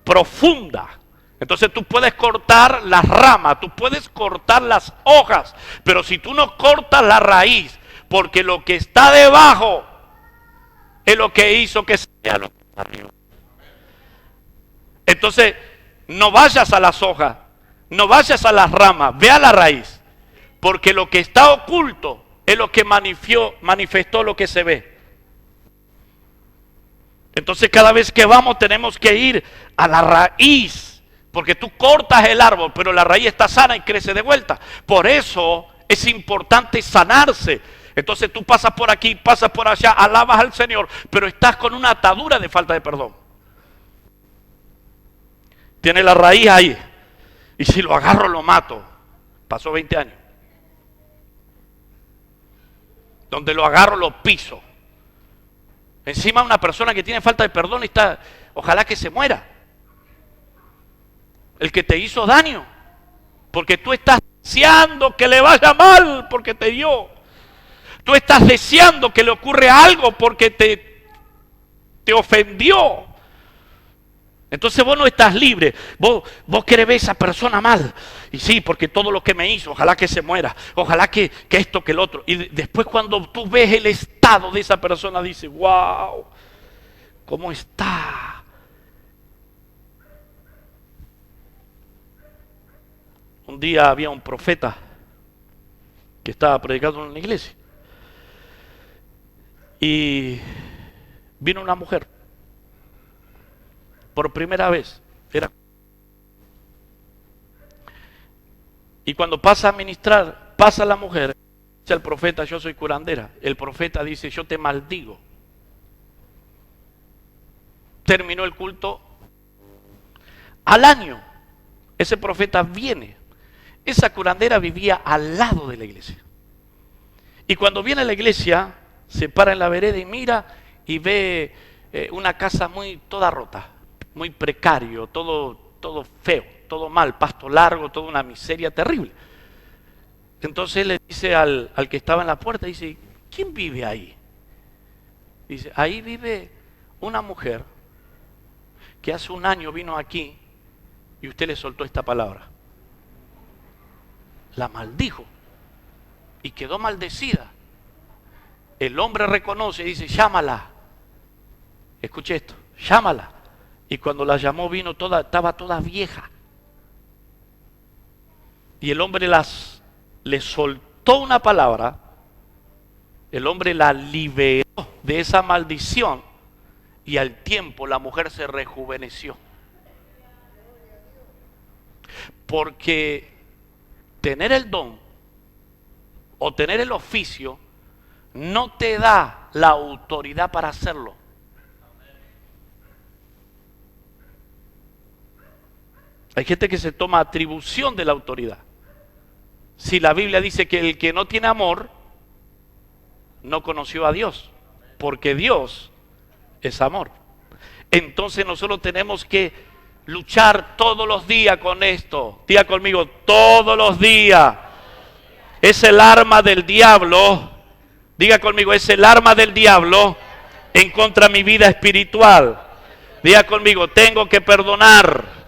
profunda. Entonces tú puedes cortar las ramas, tú puedes cortar las hojas, pero si tú no cortas la raíz, porque lo que está debajo es lo que hizo que sea lo que está arriba. Entonces, no vayas a las hojas, no vayas a las ramas, ve a la raíz, porque lo que está oculto es lo que manifestó lo que se ve. Entonces cada vez que vamos tenemos que ir a la raíz Porque tú cortas el árbol, pero la raíz está sana y crece de vuelta. Por eso es importante sanarse. Entonces tú pasas por aquí, pasas por allá, alabas al Señor, pero estás con una atadura de falta de perdón. Tiene la raíz ahí. Y si lo agarro, lo mato. Pasó 20 años. Donde lo agarro, lo piso. Encima una persona que tiene falta de perdón está, ojalá que se muera. El que te hizo daño, porque tú estás deseando que le vaya mal porque te dio. Tú estás deseando que le ocurra algo porque te ofendió. Entonces vos no estás libre. Vos querés ver a esa persona mal. Y sí, porque todo lo que me hizo, ojalá que se muera. Ojalá que esto, que el otro. Y después cuando tú ves el estado de esa persona, dices, wow, ¿cómo está? Un día había un profeta que estaba predicando en una iglesia y vino una mujer por primera vez. Y cuando pasa a ministrar, pasa la mujer, dice al profeta, yo soy curandera. El profeta dice, yo te maldigo. Terminó el culto. Al año, ese profeta viene. Esa curandera vivía al lado de la iglesia. Y cuando viene a la iglesia, se para en la vereda y mira y ve una casa toda rota, muy precario, todo feo, todo mal, pasto largo, toda una miseria terrible. Entonces le dice al que estaba en la puerta, dice, ¿quién vive ahí? Dice, ahí vive una mujer que hace un año vino aquí y usted le soltó esta palabra. La maldijo y quedó maldecida. El hombre reconoce y dice, llámala. Escuche esto, llámala. Y cuando la llamó estaba toda vieja. Y el hombre le soltó una palabra. El hombre la liberó de esa maldición. Y al tiempo la mujer se rejuveneció. Porque tener el don o tener el oficio no te da la autoridad para hacerlo. Hay gente que se toma atribución de la autoridad. Si la Biblia dice que el que no tiene amor no conoció a Dios, porque Dios es amor. Entonces nosotros tenemos que luchar todos los días con esto. Diga conmigo, todos los días. Es el arma del diablo. Diga conmigo, es el arma del diablo en contra de mi vida espiritual. Diga conmigo, tengo que perdonar.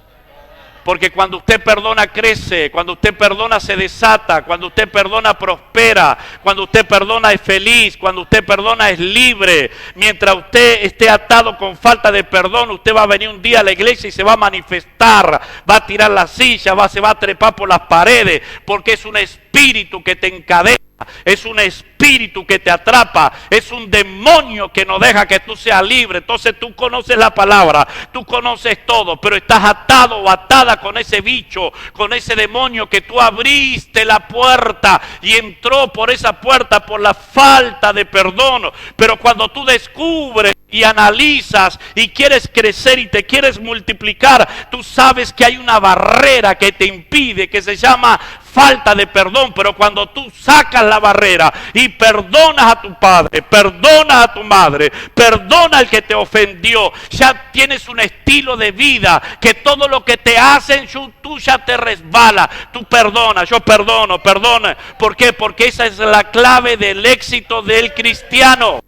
Porque cuando usted perdona crece, cuando usted perdona se desata, cuando usted perdona prospera, cuando usted perdona es feliz, cuando usted perdona es libre. Mientras usted esté atado con falta de perdón, usted va a venir un día a la iglesia y se va a manifestar, va a tirar la silla, se va a trepar por las paredes, porque es un espíritu que te encadena. Es un espíritu que te atrapa, es un demonio que no deja que tú seas libre. Entonces tú conoces la palabra, tú conoces todo, pero estás atado o atada con ese bicho, con ese demonio que tú abriste la puerta y entró por esa puerta por la falta de perdón. Pero cuando tú descubres y analizas y quieres crecer y te quieres multiplicar, tú sabes que hay una barrera que te impide, que se llama falta de perdón. Pero cuando tú sacas la barrera y perdonas a tu padre, perdonas a tu madre, perdona al que te ofendió, ya tienes un estilo de vida que todo lo que te hacen tú ya te resbala. Tú perdonas, yo perdono, perdona. ¿Por qué? Porque esa es la clave del éxito del cristiano.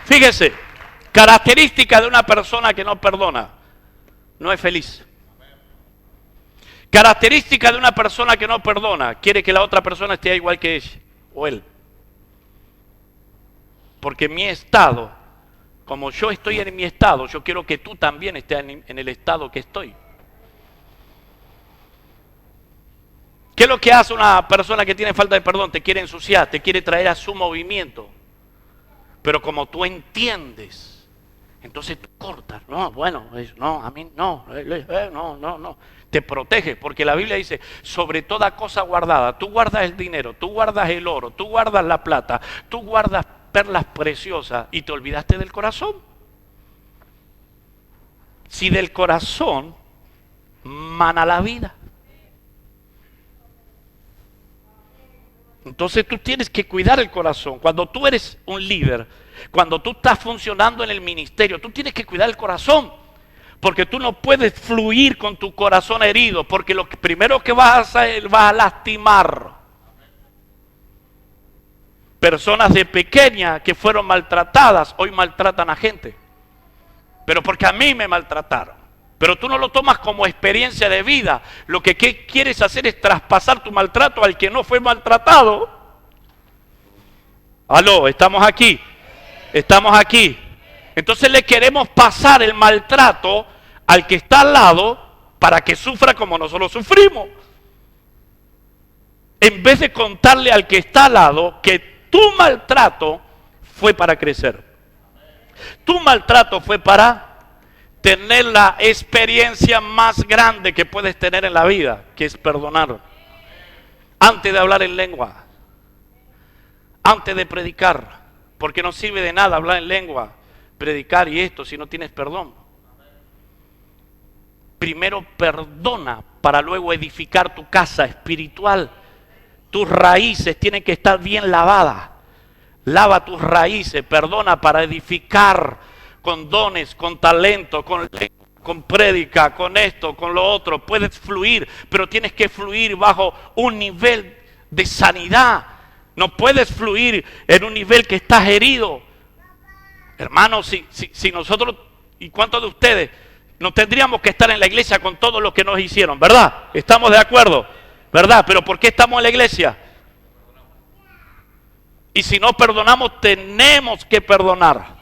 Fíjese, característica de una persona que no perdona, no es feliz. Característica de una persona que no perdona, quiere que la otra persona esté igual que ella o él. Porque mi estado, como yo estoy en mi estado, yo quiero que tú también estés en el estado que estoy. ¿Qué es lo que hace una persona que tiene falta de perdón? Te quiere ensuciar, te quiere traer a su movimiento. Pero como tú entiendes, entonces tú cortas. No, bueno, no, a mí no, no. Te protege, porque la Biblia dice, sobre toda cosa guardada, tú guardas el dinero, tú guardas el oro, tú guardas la plata, tú guardas perlas preciosas y te olvidaste del corazón. Si del corazón mana la vida. Entonces tú tienes que cuidar el corazón. Cuando tú eres un líder, cuando tú estás funcionando en el ministerio, tú tienes que cuidar el corazón. Porque tú no puedes fluir con tu corazón herido, porque lo primero que vas a hacer, vas a lastimar. Personas de pequeña que fueron maltratadas, hoy maltratan a gente. Pero porque a mí me maltrataron. Pero tú no lo tomas como experiencia de vida. Lo que quieres hacer es traspasar tu maltrato al que no fue maltratado. Aló, estamos aquí. Estamos aquí. Entonces le queremos pasar el maltrato al que está al lado para que sufra como nosotros sufrimos. En vez de contarle al que está al lado que tu maltrato fue para crecer. Tu maltrato fue para tener la experiencia más grande que puedes tener en la vida, que es perdonar. Antes de hablar en lengua, antes de predicar, porque no sirve de nada hablar en lengua, predicar y esto si no tienes perdón. Primero perdona para luego edificar tu casa espiritual. Tus raíces tienen que estar bien lavadas. Lava tus raíces, perdona para edificar con dones, con talento, con prédica, con esto, con lo otro. Puedes fluir, pero tienes que fluir bajo un nivel de sanidad. No puedes fluir en un nivel que estás herido. Hermanos, si nosotros, ¿y cuántos de ustedes? No tendríamos que estar en la iglesia con todo lo que nos hicieron, ¿verdad? ¿Estamos de acuerdo? ¿Verdad? Pero ¿por qué estamos en la iglesia? Y si no perdonamos, tenemos que perdonar.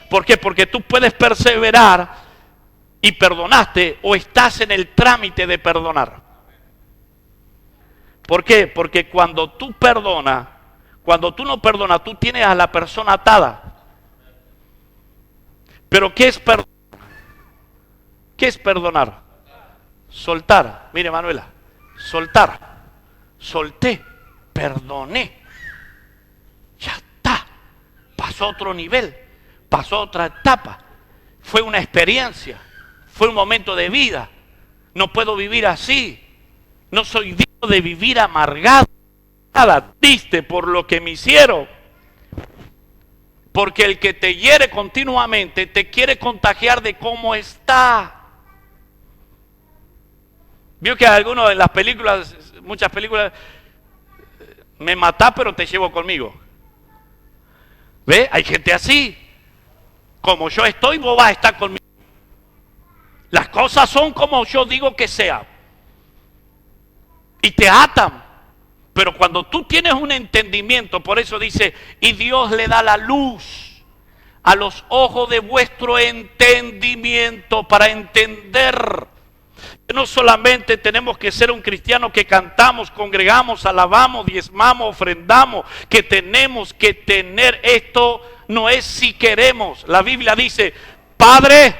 ¿Por qué? Porque tú puedes perseverar y perdonaste o estás en el trámite de perdonar. ¿Por qué? Porque cuando tú perdonas, cuando tú no perdonas, tú tienes a la persona atada. Pero ¿qué es perdonar? ¿Qué es perdonar? Soltar. Mire, Manuela, soltar. Solté, perdoné. Ya está. Pasó a otro nivel. Pasó a otra etapa. Fue una experiencia. Fue un momento de vida. No puedo vivir así. No soy digno de vivir amargado, triste por lo que me hicieron. Porque el que te hiere continuamente te quiere contagiar de cómo está. Vio que algunos en las películas, muchas películas, me matás pero te llevo conmigo. ¿Ve? Hay gente así. Como yo estoy, vos vas a estar conmigo. Las cosas son como yo digo que sean. Y te atan. Pero cuando tú tienes un entendimiento, por eso dice, y Dios le da la luz a los ojos de vuestro entendimiento para entender. No solamente tenemos que ser un cristiano que cantamos, congregamos, alabamos, diezmamos, ofrendamos, que tenemos que tener esto, no es si queremos. La Biblia dice, Padre,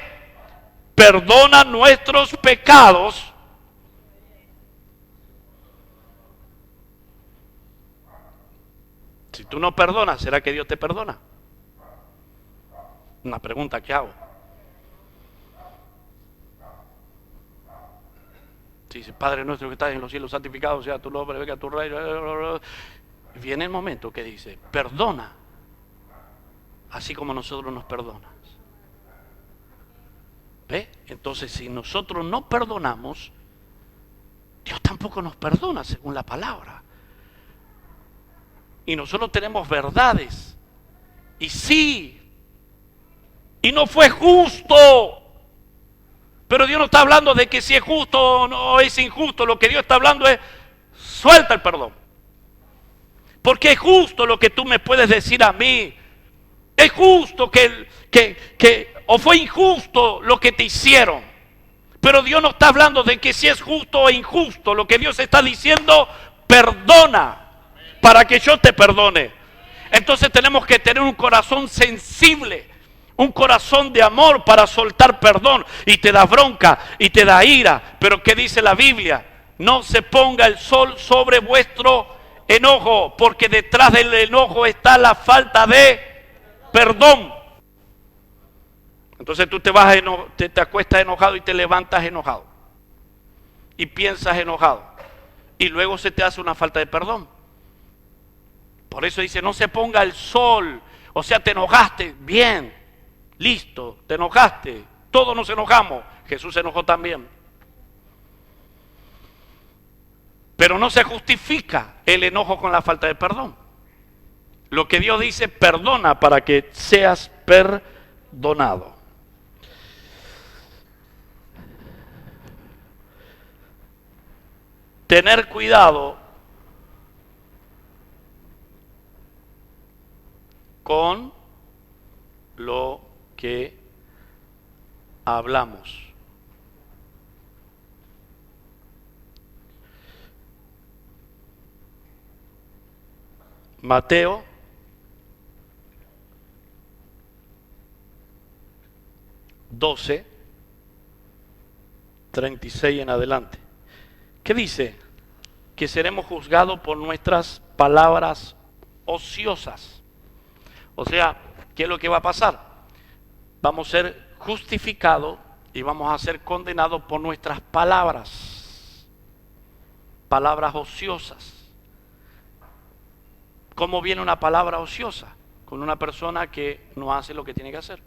perdona nuestros pecados. Si tú no perdonas, ¿será que Dios te perdona? Una pregunta que hago. Si dice, Padre nuestro que estás en los cielos, santificado sea tu nombre, venga tu reino. Viene el momento que dice, perdona, así como nosotros nos perdonas. ¿Ve? Entonces, si nosotros no perdonamos, Dios tampoco nos perdona, según la palabra. Y nosotros tenemos verdades. Y sí. Y no fue justo. Pero Dios no está hablando de que si es justo o no es injusto. Lo que Dios está hablando es, suelta el perdón. Porque es justo lo que tú me puedes decir a mí. Es justo o fue injusto lo que te hicieron. Pero Dios no está hablando de que si es justo o injusto. Lo que Dios está diciendo, perdona para que yo te perdone. Entonces tenemos que tener un corazón sensible, un corazón de amor para soltar perdón. Y te da bronca y te da ira. Pero ¿qué dice la Biblia? No se ponga el sol sobre vuestro enojo, porque detrás del enojo está la falta de perdón. Entonces tú te acuestas enojado y te levantas enojado. Y piensas enojado. Y luego se te hace una falta de perdón. Por eso dice, no se ponga el sol. O sea, te enojaste, bien, listo, te enojaste. Todos nos enojamos. Jesús se enojó también. Pero no se justifica el enojo con la falta de perdón. Lo que Dios dice, perdona para que seas perdonado. Tener cuidado con lo que hablamos. Mateo 12:36 en adelante. ¿Qué dice? Que seremos juzgados por nuestras palabras ociosas. O sea, ¿qué es lo que va a pasar? Vamos a ser justificados y vamos a ser condenados por nuestras palabras. Palabras ociosas. ¿Cómo viene una palabra ociosa? Con una persona que no hace lo que tiene que hacer.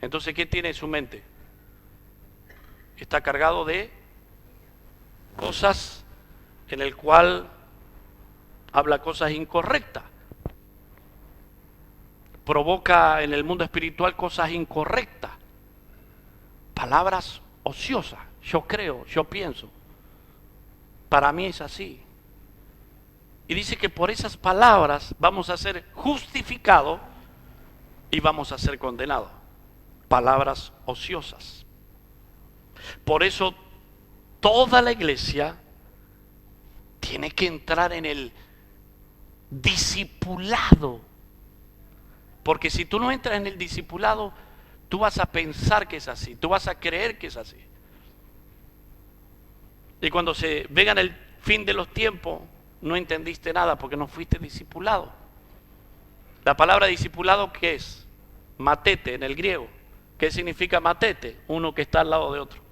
Entonces, ¿qué tiene en su mente? Está cargado de cosas en el cual habla cosas incorrectas. Provoca en el mundo espiritual cosas incorrectas. Palabras ociosas. Yo creo, yo pienso. Para mí es así. Y dice que por esas palabras vamos a ser justificados y vamos a ser condenados. Palabras ociosas. Por eso toda la iglesia tiene que entrar en el discipulado. Porque si tú no entras en el discipulado, tú vas a pensar que es así, tú vas a creer que es así. Y cuando se venga el fin de los tiempos, no entendiste nada porque no fuiste discipulado. La palabra discipulado, ¿qué es? Matete en el griego. ¿Qué significa matete? Uno que está al lado de otro.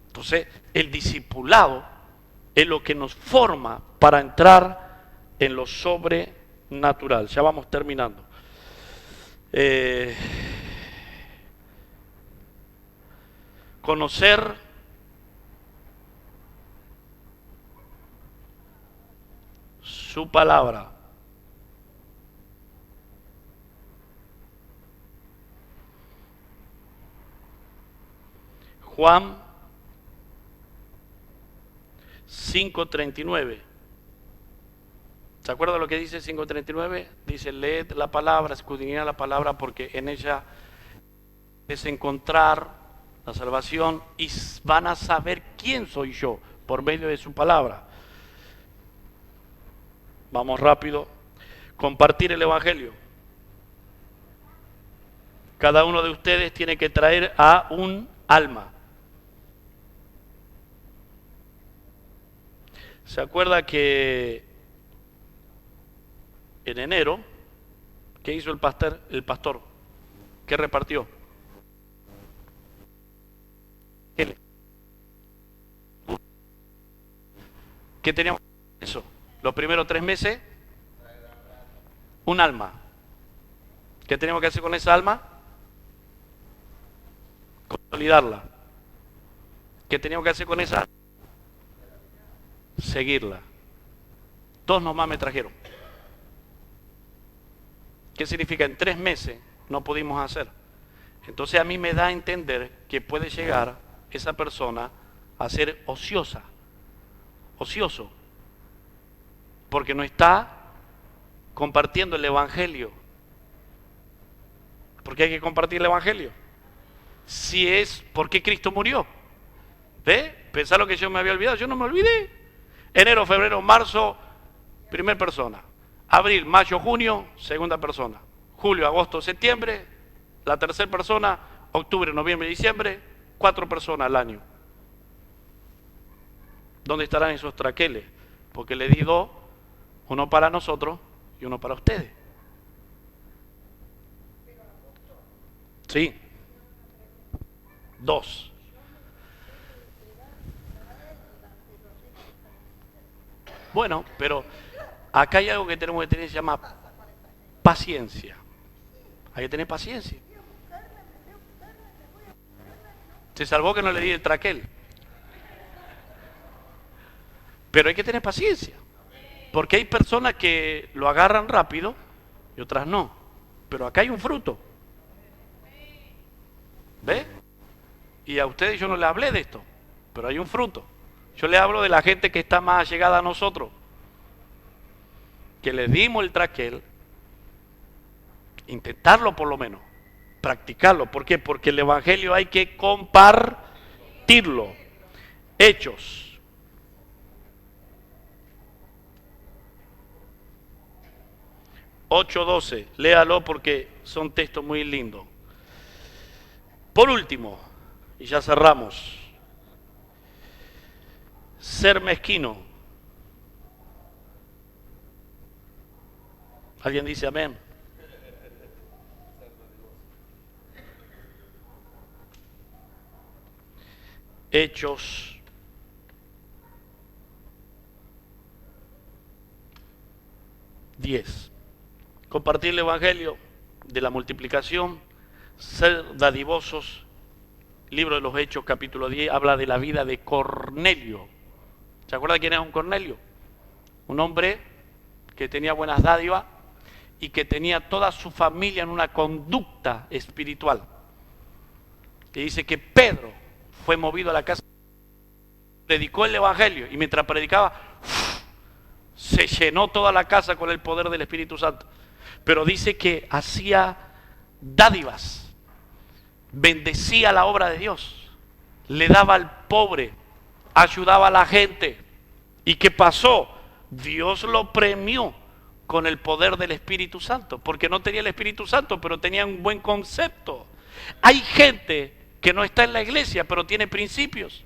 Entonces, el discipulado es lo que nos forma para entrar en lo sobrenatural. Ya vamos terminando. Conocer su palabra. Juan 5:39. ¿Se acuerda lo que dice 5:39? Dice, leed la palabra, escudriñad la palabra, porque en ella es encontrar la salvación y van a saber quién soy yo por medio de su palabra. Vamos rápido. Compartir el evangelio. Cada uno de ustedes tiene que traer a un alma. ¿Se acuerda que en enero, ¿qué hizo el pastor? ¿Qué repartió? ¿Qué teníamos que hacer? Eso. Los primeros 3 meses, un alma. ¿Qué teníamos que hacer con esa alma? Consolidarla. ¿Qué teníamos que hacer con esa alma? Seguirla. 2 nomás me trajeron. ¿Qué significa? En 3 meses no pudimos hacer. Entonces a mí me da a entender que puede llegar esa persona a ser ociosa, ocioso, porque no está compartiendo el evangelio. ¿Por qué hay que compartir el evangelio? Si es porque Cristo murió. ¿Ve? Pensaron que yo me había olvidado. Yo no me olvidé. Enero, febrero, marzo, Primera persona. Abril, mayo, junio, segunda persona. Julio, agosto, septiembre, la tercera persona. Octubre, noviembre, diciembre, 4 personas al año. ¿Dónde estarán esos traqueles? Porque le di 2, uno para nosotros y uno para ustedes. Sí, 2. Bueno, pero acá hay algo que tenemos que tener, se llama paciencia. Hay que tener paciencia. Se salvó que no le di el traquel. Pero hay que tener paciencia. Porque hay personas que lo agarran rápido y otras no. Pero acá hay un fruto. ¿Ve? Y a ustedes yo no les hablé de esto, pero hay un fruto. Yo les hablo de la gente que está más allegada a nosotros, que les dimos el traquel, intentarlo por lo menos, practicarlo. ¿Por qué? Porque el evangelio hay que compartirlo. Hechos. (8:12), léalo porque son textos muy lindos. Por último, y ya cerramos, ser mezquino. ¿Alguien dice amén? Hechos 10. Compartir el evangelio de la multiplicación, ser dadivosos. Libro de los Hechos, capítulo 10, habla de la vida de Cornelio. ¿Se acuerda quién es un Cornelio? Un hombre que tenía buenas dádivas y que tenía toda su familia en una conducta espiritual. Y dice que Pedro fue movido a la casa, predicó el evangelio y mientras predicaba, se llenó toda la casa con el poder del Espíritu Santo. Pero dice que hacía dádivas, bendecía la obra de Dios, le daba al pobre, ayudaba a la gente. ¿Y qué pasó? Dios lo premió con el poder del Espíritu Santo, porque no tenía el Espíritu Santo, pero tenía un buen concepto. Hay gente que no está en la iglesia, pero tiene principios.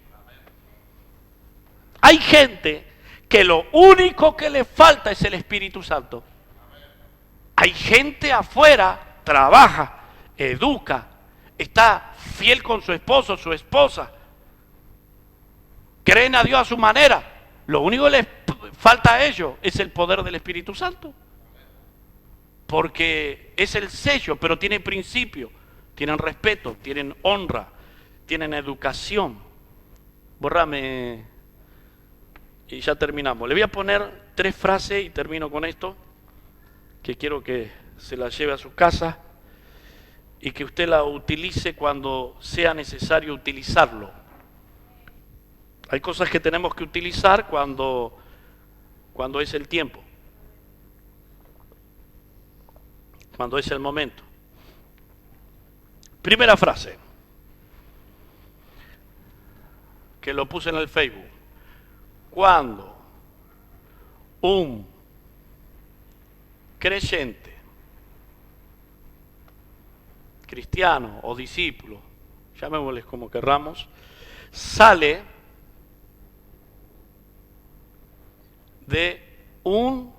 Hay gente que lo único que le falta es el Espíritu Santo. Hay gente afuera, trabaja, educa, está fiel con su esposo, su esposa, creen a Dios a su manera. Lo único que les falta a ellos es el poder del Espíritu Santo. Porque es el sello, pero tiene principio, tienen respeto, tienen honra, tienen educación. Bórrame y ya terminamos. Le voy a poner 3 frases y termino con esto, que quiero que se las lleve a su casa y que usted la utilice cuando sea necesario utilizarlo. Hay cosas que tenemos que utilizar cuando es el tiempo, cuando es el momento. Primera frase, que lo puse en el Facebook. Cuando un creyente, cristiano o discípulo, llamémosles como querramos, sale de un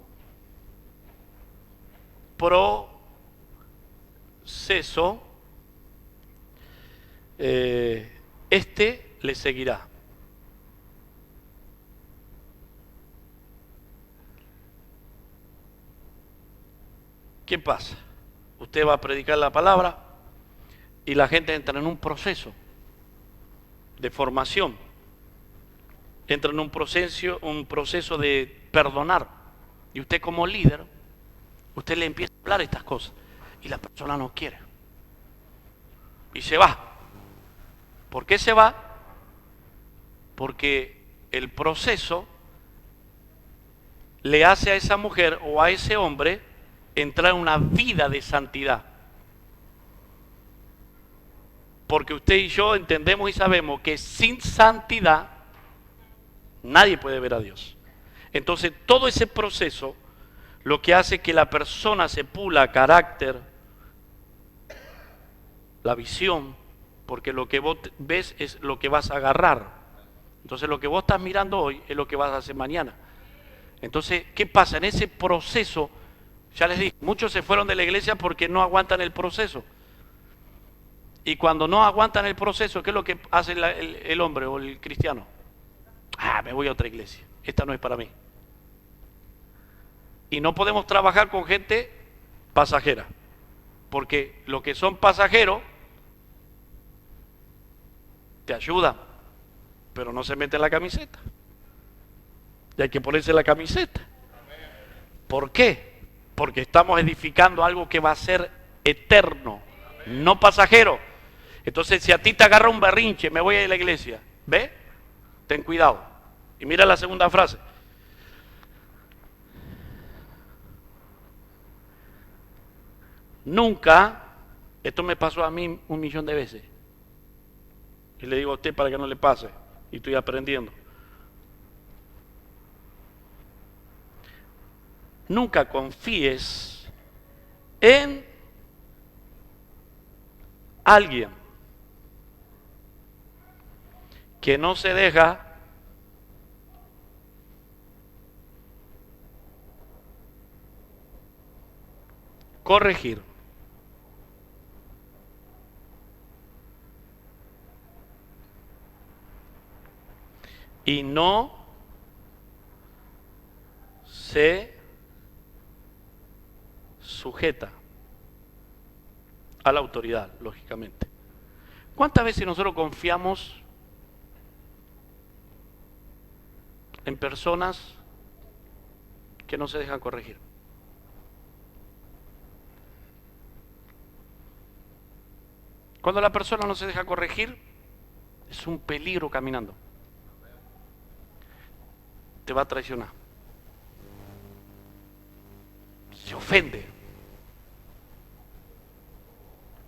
proceso, le seguirá. ¿Qué pasa? Usted va a predicar la palabra y la gente entra en un proceso de formación, entra en un proceso de perdonar. Y usted como líder, usted le empieza a hablar estas cosas y la persona no quiere. Y se va. ¿Por qué se va? Porque el proceso le hace a esa mujer o a ese hombre entrar en una vida de santidad. Porque usted y yo entendemos y sabemos que sin santidad nadie puede ver a Dios. Entonces, todo ese proceso lo que hace que la persona se pula carácter, la visión, porque lo que vos ves es lo que vas a agarrar. Entonces, lo que vos estás mirando hoy es lo que vas a hacer mañana. Entonces, ¿qué pasa? En ese proceso, ya les dije, muchos se fueron de la iglesia porque no aguantan el proceso. Y cuando no aguantan el proceso, ¿qué es lo que hace el hombre o el cristiano? Me voy a otra iglesia, esta no es para mí. Y no podemos trabajar con gente pasajera, porque los que son pasajeros te ayudan, pero no se meten la camiseta. Y hay que ponerse la camiseta. ¿Por qué? Porque estamos edificando algo que va a ser eterno, no pasajero. Entonces, si a ti te agarra un berrinche, me voy a ir a la iglesia, ¿ve? Ten cuidado. Y mira la segunda frase. Nunca, esto me pasó a mí 1.000.000 de veces. Y le digo a usted para que no le pase. Y estoy aprendiendo. Nunca confíes en alguien que no se deja corregir. Y no se sujeta a la autoridad, lógicamente. ¿Cuántas veces nosotros confiamos en personas que no se dejan corregir? Cuando la persona no se deja corregir, es un peligro caminando. Te va a traicionar. Se ofende.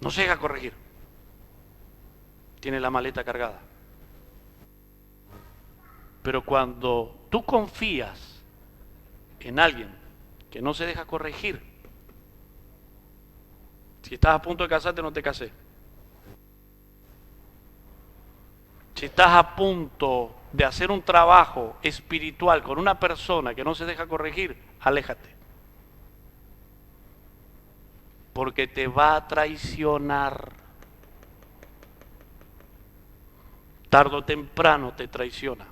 No se deja corregir. Tiene la maleta cargada. Pero cuando tú confías en alguien que no se deja corregir, si estás a punto de casarte, no te casé. Si estás a punto de hacer un trabajo espiritual con una persona que no se deja corregir, aléjate. Porque te va a traicionar. Tarde o temprano te traiciona.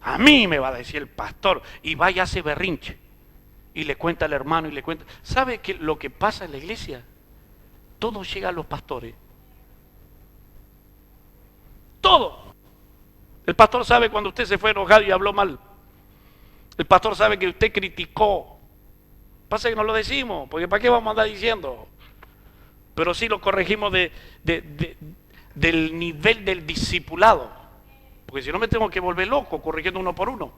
A mí me va a decir el pastor, y vaya a hacer berrinche. Y le cuenta al hermano y le cuenta. ¿Sabe qué lo que pasa en la iglesia? Todo llega a los pastores. Todo. El pastor sabe cuando usted se fue enojado y habló mal. El pastor sabe que usted criticó. Pasa que no lo decimos, porque ¿para qué vamos a andar diciendo? Pero sí lo corregimos del nivel del discipulado. Porque si no me tengo que volver loco corrigiendo uno por uno.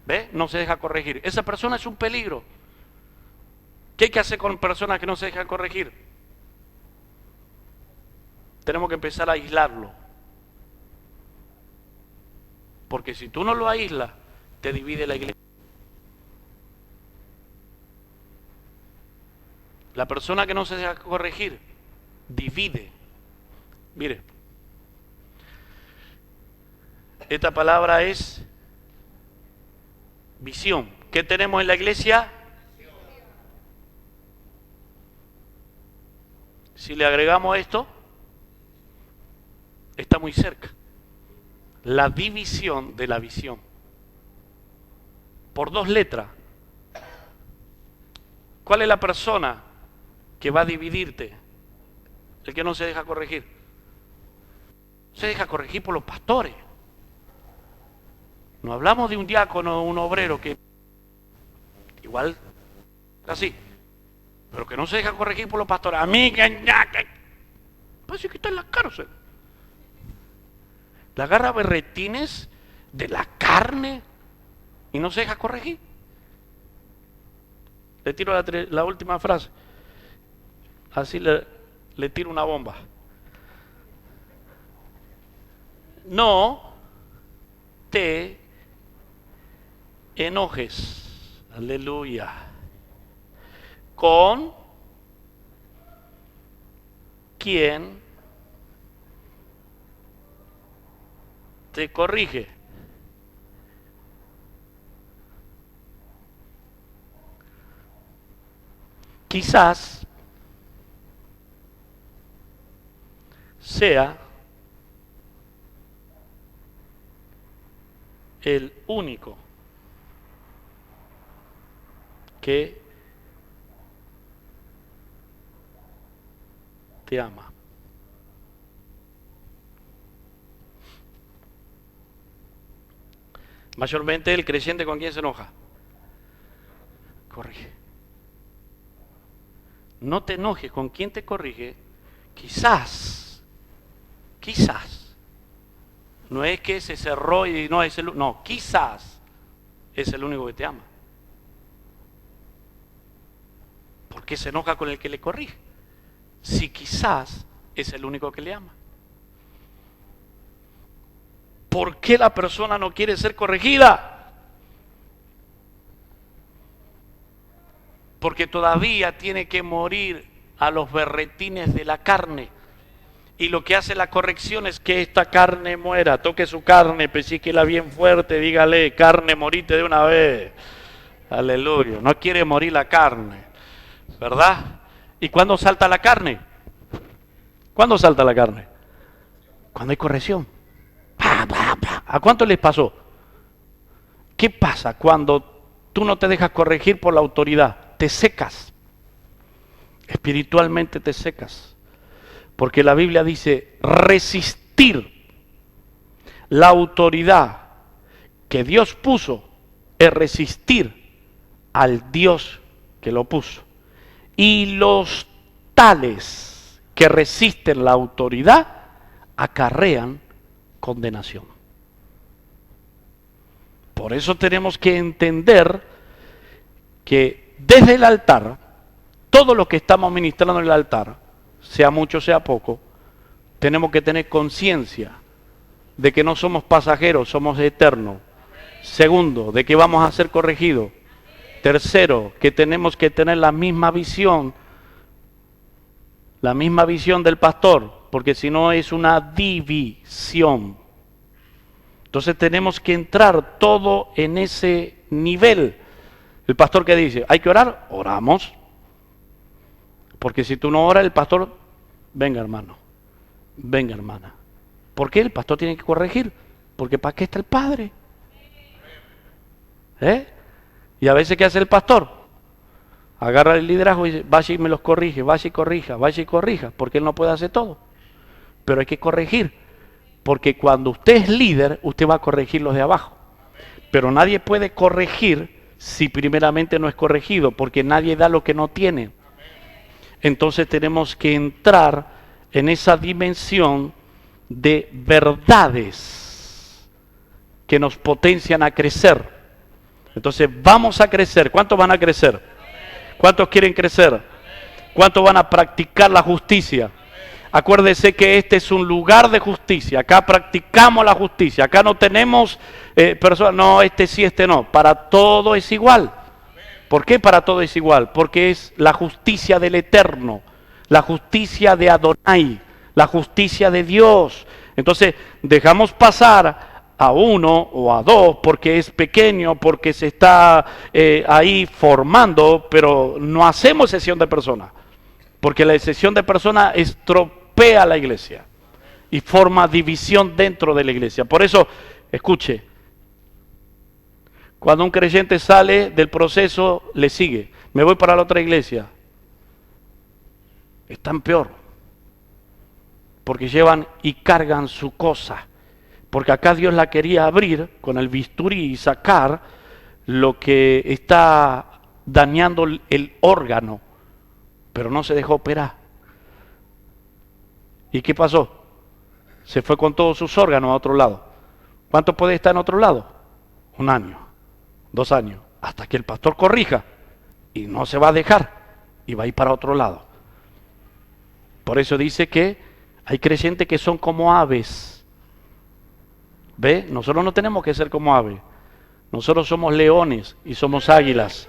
¿Ve? No se deja corregir. Esa persona es un peligro. ¿Qué hay que hacer con personas que no se dejan corregir? Tenemos que empezar a aislarlo. Porque si tú no lo aíslas, te divide la iglesia. La persona que no se deja corregir, divide. Mire, esta palabra es visión. ¿Qué tenemos en la iglesia? Si le agregamos esto, está muy cerca. La división de la visión. Por 2 letras. ¿Cuál es la persona que va a dividirte? El que no se deja corregir. Se deja corregir por los pastores. No hablamos de un diácono o un obrero que igual así, pero que no se deja corregir por los pastores. A mí que parece que está en la cárcel. Le agarra berretines de la carne y no se deja corregir. Le tiro la última frase. Así le tiro una bomba. No te enojes, aleluya, con quien te corrige. Quizás sea el único que te ama. Mayormente el creyente, ¿con quién se enoja? Corrige. No te enojes con quien te corrige. Quizás, no es que se cerró y no es el, no, quizás es el único que te ama. ¿Por qué se enoja con el que le corrige? Si quizás es el único que le ama. ¿Por qué la persona no quiere ser corregida? Porque todavía tiene que morir a los berretines de la carne. Y lo que hace la corrección es que esta carne muera. Toque su carne, pesíquela bien fuerte, dígale, carne, morite de una vez. Aleluya. No quiere morir la carne, ¿verdad? ¿Y cuándo salta la carne? ¿Cuándo salta la carne? Cuando hay corrección. ¿A cuánto les pasó? ¿Qué pasa cuando tú no te dejas corregir por la autoridad? Te secas. Espiritualmente te secas. Porque la Biblia dice, resistir la autoridad que Dios puso es resistir al Dios que lo puso. Y los tales que resisten la autoridad acarrean condenación. Por eso tenemos que entender que desde el altar, todo lo que estamos ministrando en el altar, sea mucho, sea poco, tenemos que tener conciencia de que no somos pasajeros, somos eternos. Segundo, de que vamos a ser corregidos. Tercero, que tenemos que tener la misma visión del pastor, porque si no es una división. Entonces tenemos que entrar todo en ese nivel. El pastor que dice, ¿hay que orar? Oramos. Porque si tú no oras, el pastor, venga hermano, venga hermana. ¿Por qué? El pastor tiene que corregir. Porque ¿para qué está el padre? Y a veces, ¿qué hace el pastor? Agarra el liderazgo y dice, vaya y me los corrige, vaya y corrija, vaya y corrija, porque él no puede hacer todo. Pero hay que corregir, porque cuando usted es líder, usted va a corregir los de abajo. Pero nadie puede corregir si primeramente no es corregido, porque nadie da lo que no tiene. Entonces tenemos que entrar en esa dimensión de verdades que nos potencian a crecer. Entonces vamos a crecer. ¿Cuántos van a crecer? ¿Cuántos quieren crecer? ¿Cuántos van a practicar la justicia? Acuérdese que este es un lugar de justicia. Acá practicamos la justicia. Acá no tenemos personas, no, este sí, este no. Para todo es igual. ¿Por qué para todo es igual? Porque es la justicia del Eterno, la justicia de Adonai, la justicia de Dios. Entonces dejamos pasar a uno o a dos porque es pequeño, porque se está ahí formando, pero no hacemos sesión de personas, porque la sesión de personas estropea la iglesia y forma división dentro de la iglesia. Por eso, escuche, cuando un creyente sale del proceso, le sigue. Me voy para la otra iglesia. Están peor, porque llevan y cargan su cosa. Porque acá Dios la quería abrir con el bisturí y sacar lo que está dañando el órgano, pero no se dejó operar. ¿Y qué pasó? Se fue con todos sus órganos a otro lado. ¿Cuánto puede estar en otro lado? 1 año, 2 años, hasta que el pastor corrija y no se va a dejar y va a ir para otro lado. Por eso dice que hay creyentes que son como aves ¿Ve? Nosotros no tenemos que ser como aves. Nosotros somos leones y somos águilas.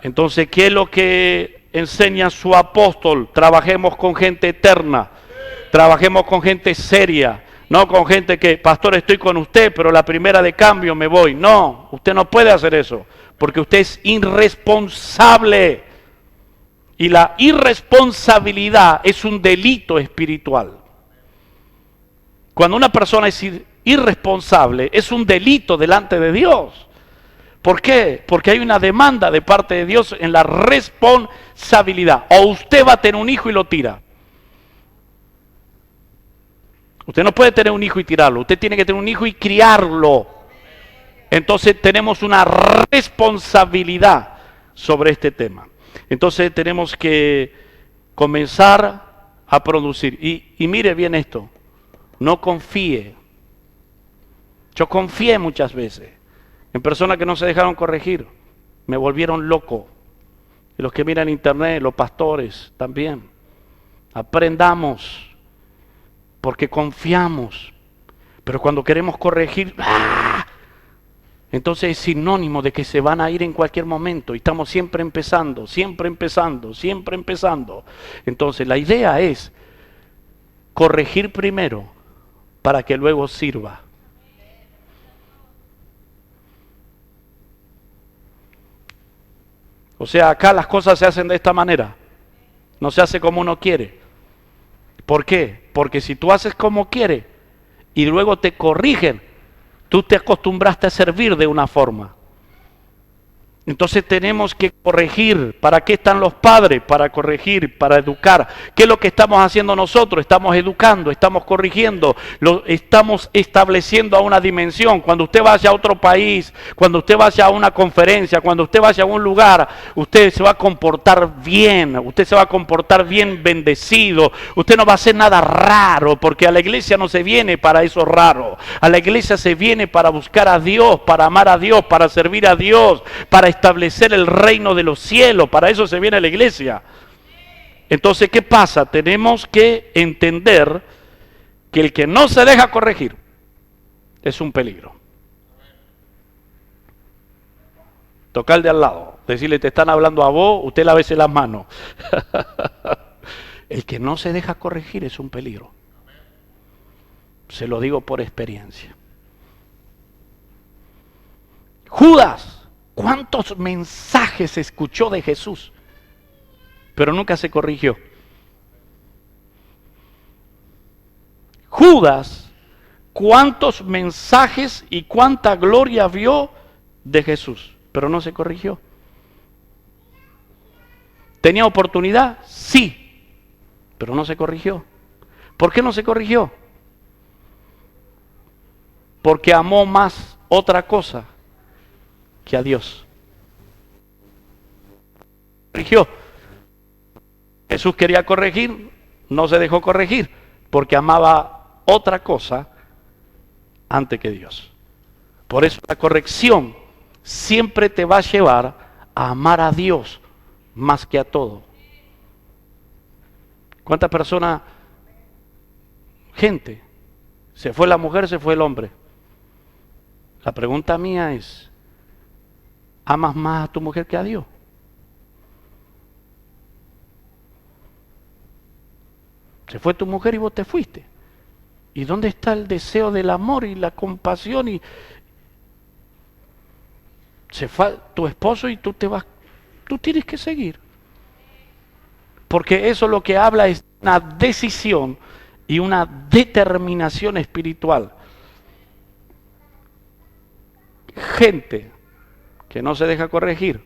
Entonces, ¿qué es lo que enseña su apóstol? Trabajemos con gente eterna. Trabajemos con gente seria. No con gente que, pastor, estoy con usted, pero la primera de cambio me voy. No, usted no puede hacer eso, porque usted es irresponsable. Y la irresponsabilidad es un delito espiritual. Cuando una persona es irresponsable, es un delito delante de Dios. ¿Por qué? Porque hay una demanda de parte de Dios en la responsabilidad. O usted va a tener un hijo y lo tira. Usted no puede tener un hijo y tirarlo. Usted tiene que tener un hijo y criarlo. Entonces tenemos una responsabilidad sobre este tema. Entonces tenemos que comenzar a producir. Y mire bien esto. No confíe. Yo confié muchas veces en personas que no se dejaron corregir. Me volvieron loco. Y los que miran internet, los pastores también. Aprendamos. Porque confiamos. Pero cuando queremos corregir, ¡ah!, entonces es sinónimo de que se van a ir en cualquier momento. Y estamos siempre empezando, siempre empezando, siempre empezando. Entonces la idea es corregir primero para que luego sirva. O sea, acá las cosas se hacen de esta manera. No se hace como uno quiere. ¿Por qué? Porque si tú haces como quieres y luego te corrigen, tú te acostumbraste a servir de una forma. Entonces tenemos que corregir. ¿Para qué están los padres? Para corregir, para educar. ¿Qué es lo que estamos haciendo nosotros? Estamos educando, estamos corrigiendo, lo estamos estableciendo a una dimensión. Cuando usted vaya a otro país, cuando usted vaya a una conferencia, cuando usted vaya a un lugar, usted se va a comportar bien, usted se va a comportar bien bendecido. Usted no va a hacer nada raro, porque a la iglesia no se viene para eso raro. A la iglesia se viene para buscar a Dios, para amar a Dios, para servir a Dios, para establecer el reino de los cielos. Para eso se viene a la iglesia. Entonces, ¿qué pasa? Tenemos que entender que el que no se deja corregir es un peligro. Tocar de al lado, decirle, te están hablando a vos, usted lávese las manos. El que no se deja corregir es un peligro. Se lo digo por experiencia. Judas, ¿cuántos mensajes escuchó de Jesús? Pero nunca se corrigió. Judas, ¿cuántos mensajes y cuánta gloria vio de Jesús? Pero no se corrigió. ¿Tenía oportunidad? Sí, pero no se corrigió. ¿Por qué no se corrigió? Porque amó más otra cosa que a Dios. Corrigió. Jesús quería corregir, no se dejó corregir, porque amaba otra cosa antes que Dios. Por eso la corrección siempre te va a llevar a amar a Dios más que a todo. ¿Cuántas personas? Gente, se fue la mujer, se fue el hombre. La pregunta mía es, ¿amas más a tu mujer que a Dios? Se fue tu mujer y vos te fuiste. ¿Y dónde está el deseo del amor y la compasión? Y se fue tu esposo y tú te vas. Tú tienes que seguir. Porque eso lo que habla es una decisión y una determinación espiritual. Gente que no se deja corregir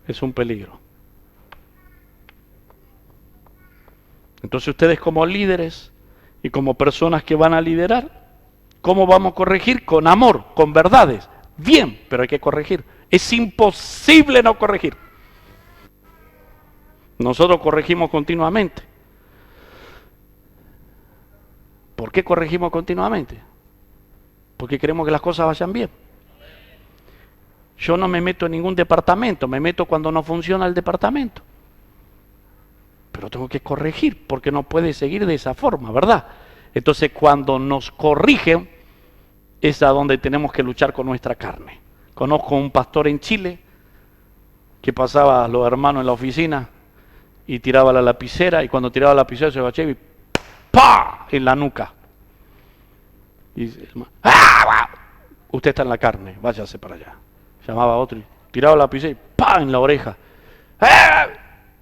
es un peligro. Entonces ustedes como líderes y como personas que van a liderar, ¿cómo vamos a corregir? Con amor, con verdades. Bien, pero hay que corregir. Es imposible no corregir. Nosotros corregimos continuamente. ¿Por qué corregimos continuamente? Porque queremos que las cosas vayan bien. Yo no me meto en ningún departamento, me meto cuando no funciona el departamento. Pero tengo que corregir, porque no puede seguir de esa forma, ¿verdad? Entonces, cuando nos corrigen, es a donde tenemos que luchar con nuestra carne. Conozco un pastor en Chile que pasaba a los hermanos en la oficina y tiraba la lapicera, y cuando tiraba la lapicera se agachaba y ¡pah! En la nuca. Y dice, ¡ah! Usted está en la carne, váyase para allá. Llamaba a otro y tiraba la lapicera y ¡pah! En la oreja. ¡Ah!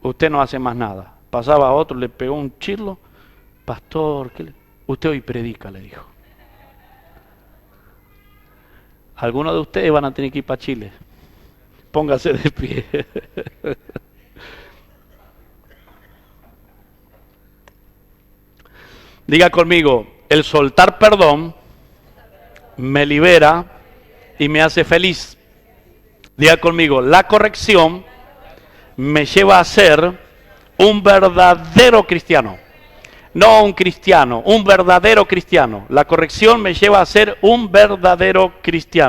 Usted no hace más nada. Pasaba a otro, le pegó un chirlo. Pastor, usted hoy predica, le dijo. Algunos de ustedes van a tener que ir para Chile. Póngase de pie. Diga conmigo, el soltar perdón me libera y me hace feliz. Diga conmigo, la corrección me lleva a ser un verdadero cristiano. No un cristiano, un verdadero cristiano. La corrección me lleva a ser un verdadero cristiano.